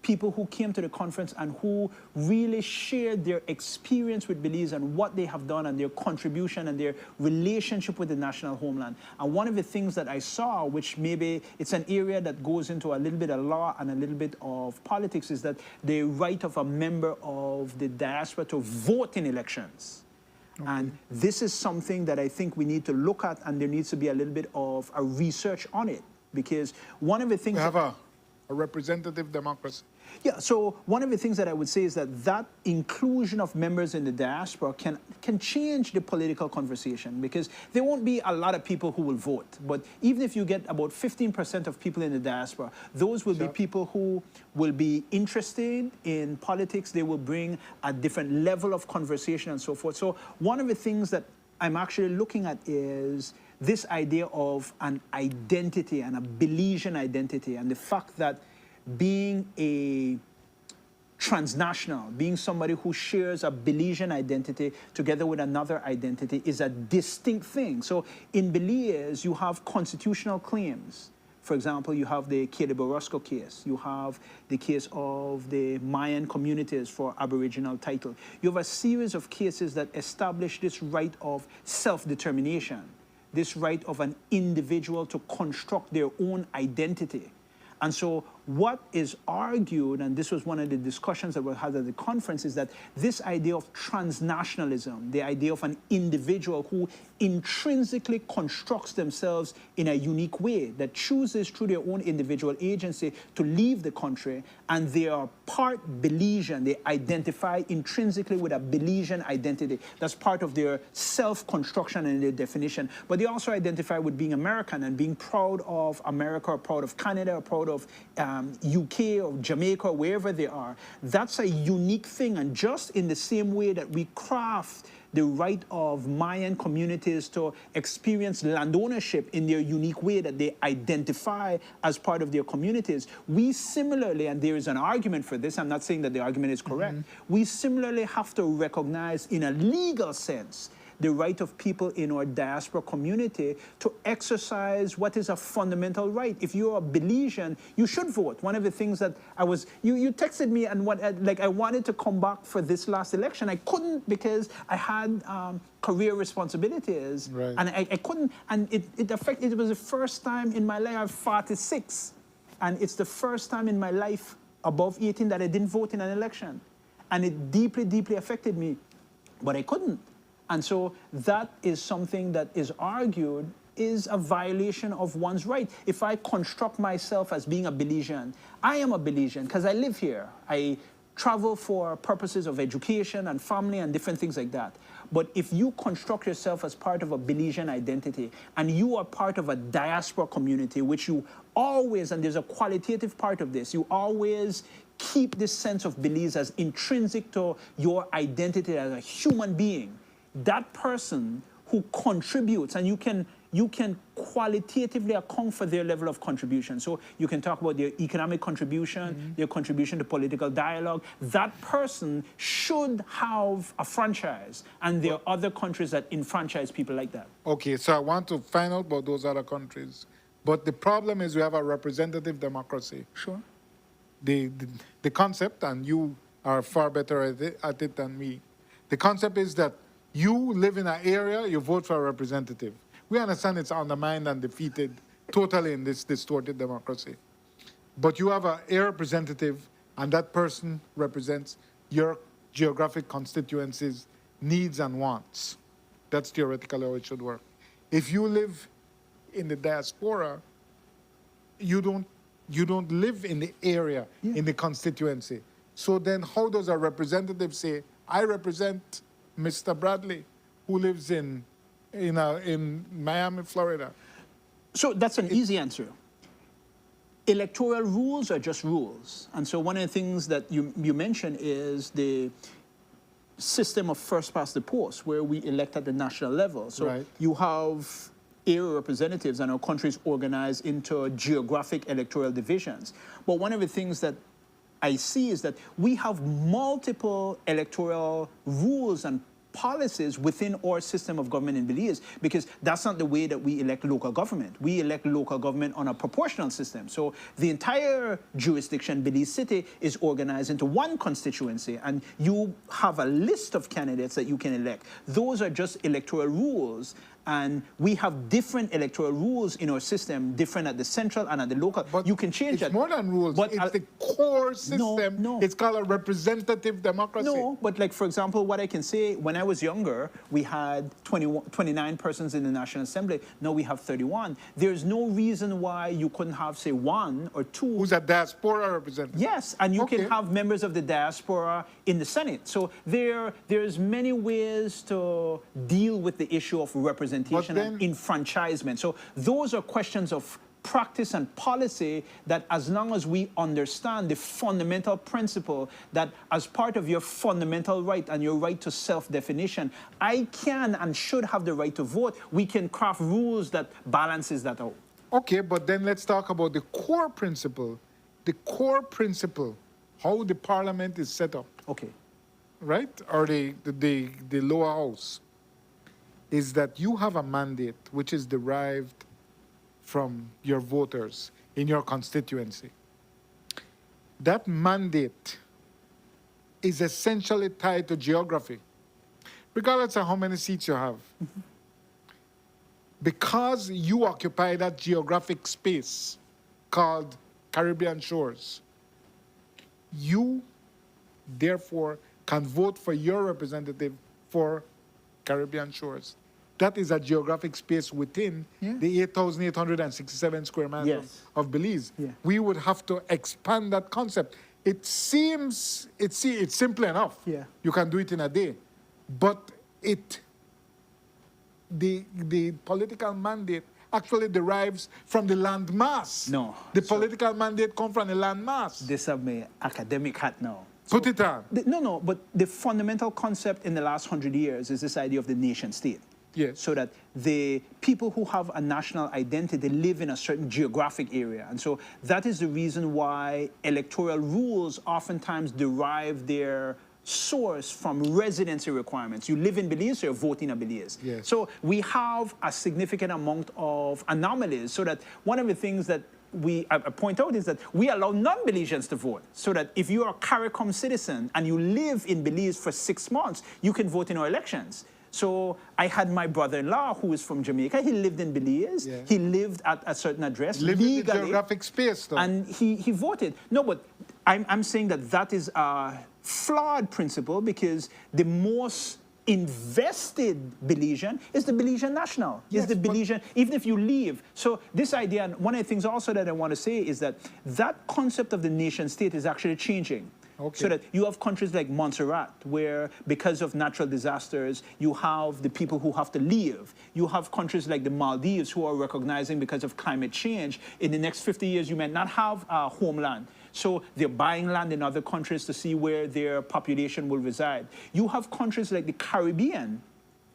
people who came to the conference and who really shared their experience with Belize and what they have done and their contribution and their relationship with the national homeland. And one of the things that I saw, which maybe it's an area that goes into a little bit of law and a little bit of politics, is that the right of a member of the diaspora to vote in elections. And this is something that I think we need to look at, and there needs to be a little bit of a research on it, because one of the things... We have a representative democracy. Yeah, so one of the things that I would say is that inclusion of members in the diaspora can change the political conversation, because there won't be a lot of people who will vote. But even if you get about 15% of people in the diaspora, those will be people who will be interested in politics. They will bring a different level of conversation and so forth. So one of the things that I'm actually looking at is this idea of an identity and a Belizean identity, and the fact that being a transnational, being somebody who shares a Belizean identity together with another identity is a distinct thing. So in Belize, you have constitutional claims. For example, you have the Kele Borosco case. You have the case of the Mayan communities for Aboriginal title. You have a series of cases that establish this right of self-determination, this right of an individual to construct their own identity. And so what is argued, and this was one of the discussions that we had at the conference, is that this idea of transnationalism, the idea of an individual who intrinsically constructs themselves in a unique way, that chooses through their own individual agency to leave the country, and they are part Belizean. They identify intrinsically with a Belizean identity. That's part of their self-construction and their definition. But they also identify with being American and being proud of America, or proud of Canada, or proud of UK or Jamaica or wherever they are. That's a unique thing. And just in the same way that we craft the right of Mayan communities to experience land ownership in their unique way that they identify as part of their communities, we similarly, and there is an argument for this, I'm not saying that the argument is correct, we similarly have to recognize in a legal sense the right of people in our diaspora community to exercise what is a fundamental right. If you're a Belizean, you should vote. One of the things that you texted me and I wanted to come back for this last election. I couldn't because I had career responsibilities. Right. And I couldn't, and it was the first time in my life, I'm 46, and it's the first time in my life above 18 that I didn't vote in an election. And it deeply, deeply affected me, but I couldn't. And so that is something that is argued is a violation of one's right. If I construct myself as being a Belizean, I am a Belizean because I live here. I travel for purposes of education and family and different things like that. But if you construct yourself as part of a Belizean identity and you are part of a diaspora community, which you always, and there's a qualitative part of this, you always keep this sense of Belize as intrinsic to your identity as a human being, that person who contributes, and you can qualitatively account for their level of contribution. So you can talk about their economic contribution, their contribution to political dialogue. That person should have a franchise, and there are other countries that enfranchise people like that. Okay, so I want to find out about those other countries. But the problem is we have a representative democracy. Sure. The concept, and you are far better at it than me, the concept is that you live in an area, you vote for a representative. We understand it's undermined and defeated totally in this distorted democracy. But you have a representative, and that person represents your geographic constituency's needs and wants. That's theoretically how it should work. If you live in the diaspora, you don't live in the area, in the constituency. So then how does a representative say, I represent Mr. Bradley, who lives in Miami, Florida? So that's an easy answer. Electoral rules are just rules. And so one of the things that you mentioned is the system of first past the post, where we elect at the national level. So you have area representatives, and our countries organized into geographic electoral divisions. But one of the things that I see is that we have multiple electoral rules and policies within our system of government in Belize, because that's not the way that we elect local government. We elect local government on a proportional system. So the entire jurisdiction, Belize City, is organized into one constituency, and you have a list of candidates that you can elect. Those are just electoral rules. And we have different electoral rules in our system, different at the central and at the local. But you can change it. It's more than rules. But it's the core system. No. It's called a representative democracy. No, but like, for example, what I can say, when I was younger, we had 29 persons in the National Assembly. Now we have 31. There's no reason why you couldn't have, say, one or two. Who's a diaspora representative? Yes, and you can have members of the diaspora in the Senate. So there's many ways to deal with the issue of representation and enfranchisement. So those are questions of practice and policy that, as long as we understand the fundamental principle that as part of your fundamental right and your right to self-definition, I can and should have the right to vote, we can craft rules that balances that out. Okay, but then let's talk about the core principle. The core principle, how the parliament is set up. Okay. Right? Or the lower house, is that you have a mandate which is derived from your voters in your constituency. That mandate is essentially tied to geography, regardless of how many seats you have. Because you occupy that geographic space called Caribbean shores, you, therefore, can vote for your representative for Caribbean shores. That is a geographic space within the 8,867 square miles of Belize. We would have to expand that concept. It seems, it's simple enough. You can do it in a day. But the political mandate actually derives from the land mass. No. The political mandate comes from the land mass. This is my academic hat now. Put it on. No, but the fundamental concept in the last 100 years is this idea of the nation state. Yes. So that the people who have a national identity live in a certain geographic area. And so that is the reason why electoral rules oftentimes derive their source from residency requirements. You live in Belize, so you're voting in Belize. Yes. So we have a significant amount of anomalies, so that one of the things that I point out is that we allow non-Belizeans to vote, so that if you are a CARICOM citizen and you live in Belize for 6 months, you can vote in our elections. So I had my brother-in-law who is from Jamaica. He lived in Belize. Yeah. He lived at a certain address legally. In the geographic space, though. And he voted. No, but I'm saying that is a flawed principle, because the most invested Belizean is the Belizean national, yes, is the Belizean, even if you leave. So this idea, and one of the things also that I want to say is that concept of the nation state is actually changing. Okay. So that you have countries like Montserrat, where because of natural disasters, you have the people who have to leave. You have countries like the Maldives who are recognizing because of climate change, in the next 50 years, you might not have a homeland. So they're buying land in other countries to see where their population will reside. You have countries like the Caribbean,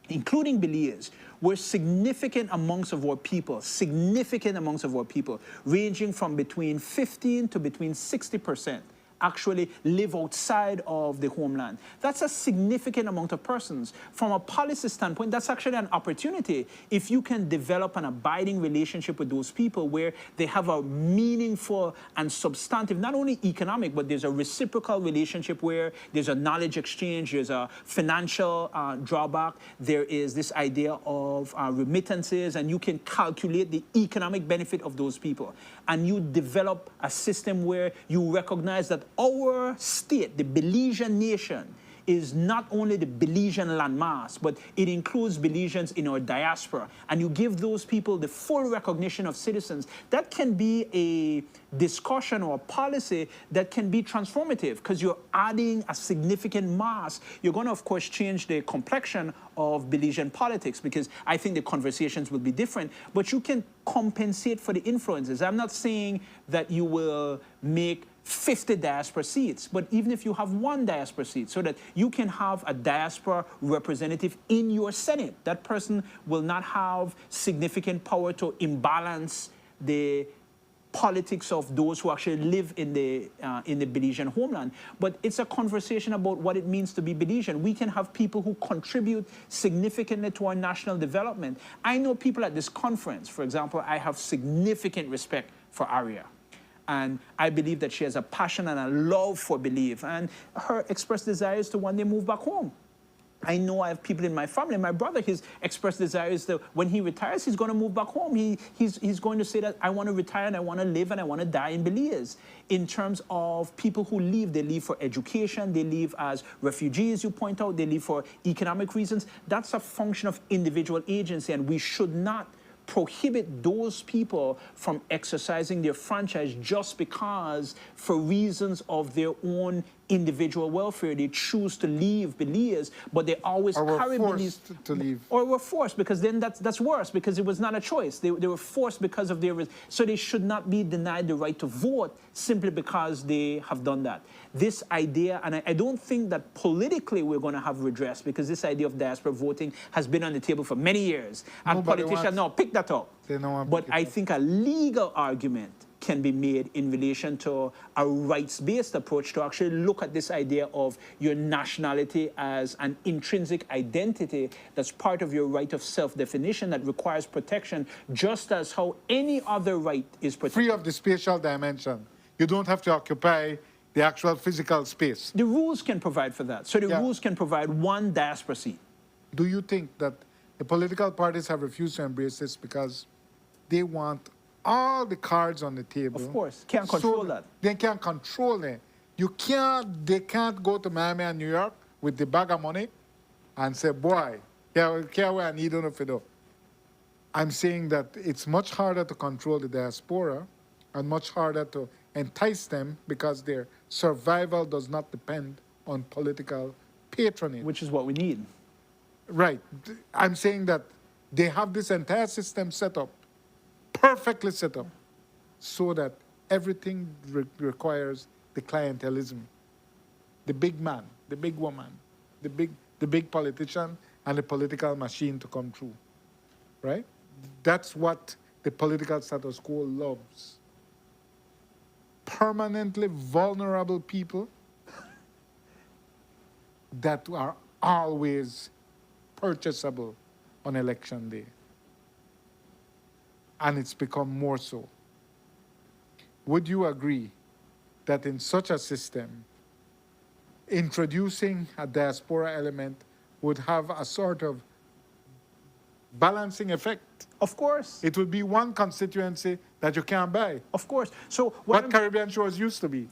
including Belize, where significant amounts of our people, ranging from between 15 to between 60%, actually live outside of the homeland. That's a significant amount of persons. From a policy standpoint, that's actually an opportunity. If you can develop an abiding relationship with those people where they have a meaningful and substantive, not only economic, but there's a reciprocal relationship where there's a knowledge exchange, there's a financial drawback, there is this idea of remittances, and you can calculate the economic benefit of those people. And you develop a system where you recognize that our state, the Belizean nation, is not only the Belizean landmass, but it includes Belizeans in our diaspora. And you give those people the full recognition of citizens. That can be a discussion or a policy that can be transformative, because you're adding a significant mass. You're going to, of course, change the complexion of Belizean politics, because I think the conversations will be different, but you can compensate for the influences. I'm not saying that you will make 50 diaspora seats, but even if you have 1 diaspora seat, so that you can have a diaspora representative in your Senate, that person will not have significant power to imbalance the politics of those who actually live in the Belizean homeland. But it's a conversation about what it means to be Belizean. We can have people who contribute significantly to our national development. I know people at this conference, for example, I have significant respect for Aria. And I believe that she has a passion and a love for Belize. And her expressed desire is to one day move back home. I know I have people in my family. My brother, his expressed desire is that when he retires, he's going to move back home. He's going to say that I want to retire and I want to live and I want to die in Belize. In terms of people who leave, they leave for education, they leave as refugees, you point out, they leave for economic reasons. That's a function of individual agency, and we should not prohibit those people from exercising their franchise just because, for reasons of their own individual welfare, they choose to leave Belize, but they always carry Belize. To leave. Or were forced, because then that's worse, because it was not a choice. They were forced because of their... So they should not be denied the right to vote simply because they have done that. This idea, and I don't think that politically we're going to have redress, because this idea of diaspora voting has been on the table for many years. And politicians now pick that up. But I think a legal argument can be made in relation to a rights-based approach to actually look at this idea of your nationality as an intrinsic identity that's part of your right of self-definition that requires protection, just as how any other right is protected. Free of the spatial dimension. You don't have to occupy the actual physical space. The rules can provide for that. So the rules can provide 1 diaspora seat. Do you think that the political parties have refused to embrace this because they want all the cards on the table? Of course, can't control that. They can't control it. They can't go to Miami and New York with the bag of money and say, boy, here where I need on the I'm saying that it's much harder to control the diaspora and much harder to entice them, because their survival does not depend on political patronage. Which is what we need. Right. I'm saying that they have this entire system set up perfectly set up so that everything requires the clientelism, the big man, the big woman, the big politician, and the political machine to come through, right? That's what the political status quo loves. Permanently vulnerable people that are always purchasable on election day. And it's become more so. Would you agree that in such a system, introducing a diaspora element would have a sort of balancing effect? Of course. It would be one constituency that you can't buy. Of course. So what Caribbean shores used to be.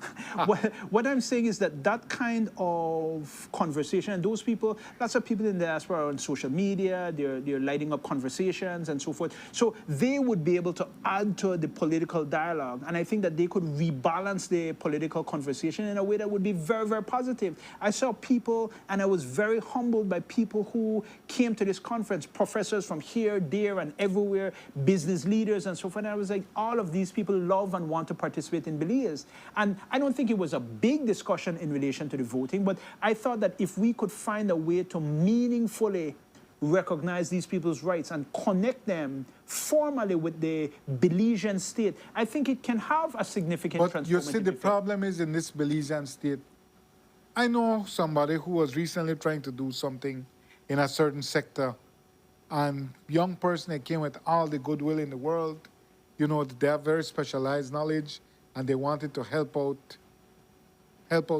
What I'm saying is that kind of conversation, and those people, lots of people in the diaspora are on social media, they're lighting up conversations and so forth. So they would be able to add to the political dialogue. And I think that they could rebalance the political conversation in a way that would be very, very positive. I saw people, and I was very humbled by people who came to this conference, professors from here, there, and everywhere, business leaders and so forth. And I was like, all of these people love and want to participate in Belize. And I don't think it was a big discussion in relation to the voting, but I thought that if we could find a way to meaningfully recognize these people's rights and connect them formally with the Belizean state, I think it can have a significant transformative But you see, the effect. problem is in this Belizean state, I know somebody who was recently trying to do something in a certain sector, and young person that came with all the goodwill in the world, you know, they have very specialized knowledge, and they wanted to help out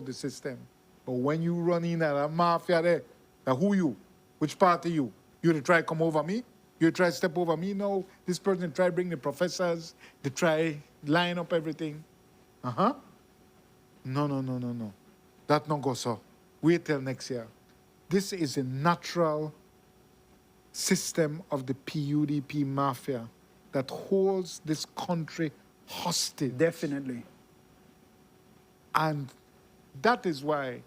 the system. But when you run in at a mafia there, now who you? Which party you? You to try come over me? You try step over me? No, this person try bring the professors, they try line up everything. No. That no go so. Wait till next year. This is a natural system of the PUDP mafia that holds this country hostage. Definitely. And that is why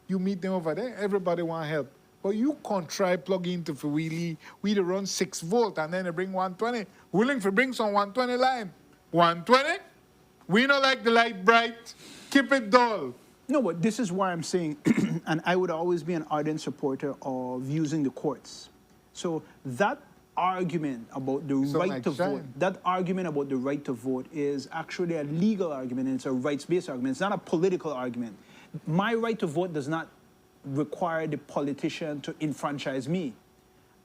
you meet them over there. Everybody want help. But you can't try plug into for we to run 6 volt and then they bring 120. Willing to bring some 120 line. 120? We don't like the light bright. Keep it dull. No, but this is why I'm saying, and I would always be an ardent supporter of using the courts. So that argument about the right to vote, that argument about the right to vote is actually a legal argument, and it's a rights-based argument. It's not a political argument. My right to vote does not require the politician to enfranchise me.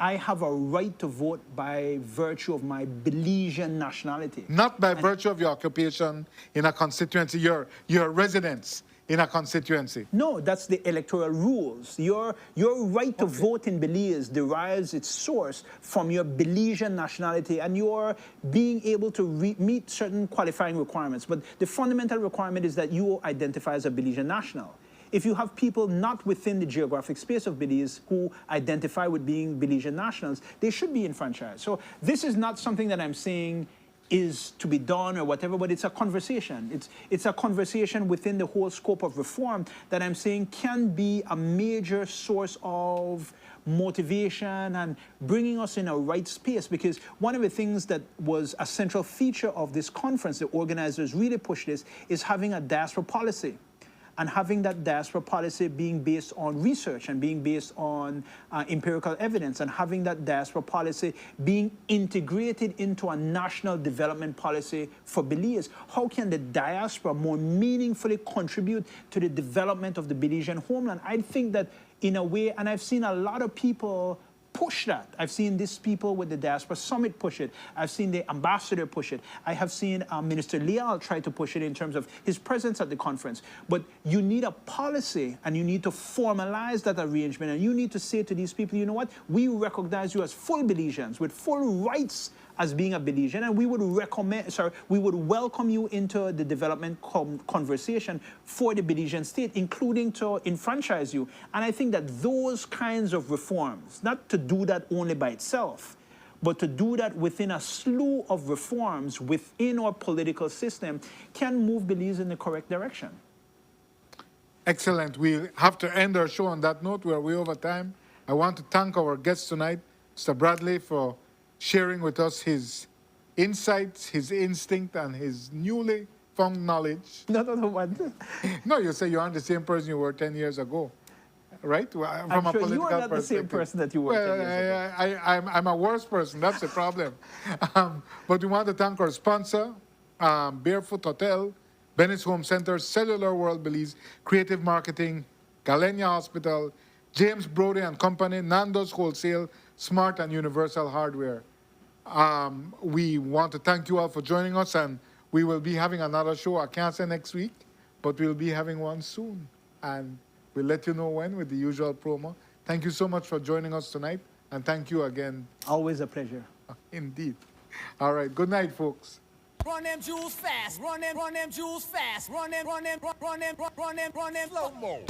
I have a right to vote by virtue of my Belizean nationality. Not by virtue of your occupation in a constituency, your residence in a constituency. No, that's the electoral rules. Your right to vote in Belize derives its source from your Belizean nationality and your being able to meet certain qualifying requirements. But the fundamental requirement is that you identify as a Belizean national. If you have people not within the geographic space of Belize who identify with being Belizean nationals, they should be enfranchised. So this is not something that I'm saying is to be done or whatever, but it's a conversation. It's a conversation within the whole scope of reform that I'm saying can be a major source of motivation and bringing us in a right space, because one of the things that was a central feature of this conference, the organizers really pushed this, is having a diaspora policy. And having that diaspora policy being based on research and being based on empirical evidence, and having that diaspora policy being integrated into a national development policy for Belize. How can the diaspora more meaningfully contribute to the development of the Belizean homeland? I think that in a way, and I've seen a lot of people push that. I've seen these people with the Diaspora Summit push it. I've seen the ambassador push it. I have seen Minister Leal try to push it in terms of his presence at the conference. But you need a policy, and you need to formalize that arrangement, and you need to say to these people, you know what, we recognize you as full Belizeans with full rights as being a Belizean, and we would welcome you into the development conversation for the Belizean state, including to enfranchise you. And I think that those kinds of reforms, not to do that only by itself, but to do that within a slew of reforms within our political system, can move Belize in the correct direction. Excellent. We have to end our show on that note. We are way over time. I want to thank our guest tonight, Mr. Bradley, for sharing with us his insights, his instinct, and his newly found knowledge. No, what? No, you say you aren't the same person you were 10 years ago, right? From I'm sure you are not the same person that you were 10 years ago. I'm a worse person. That's the problem. But we want to thank our sponsor, Barefoot Hotel, Bennett's Home Center, Cellular World Belize, Creative Marketing, Galenia Hospital, James Brody and Company, Nando's Wholesale, Smart and Universal Hardware. We want to thank you all for joining us, and we will be having another show. I can't say next week, but we'll be having one soon. And we'll let you know when with the usual promo. Thank you so much for joining us tonight, and thank you again. Always a pleasure. Indeed. All right. Good night, folks. Run them jewels fast, run them jewels fast, run them slow mo.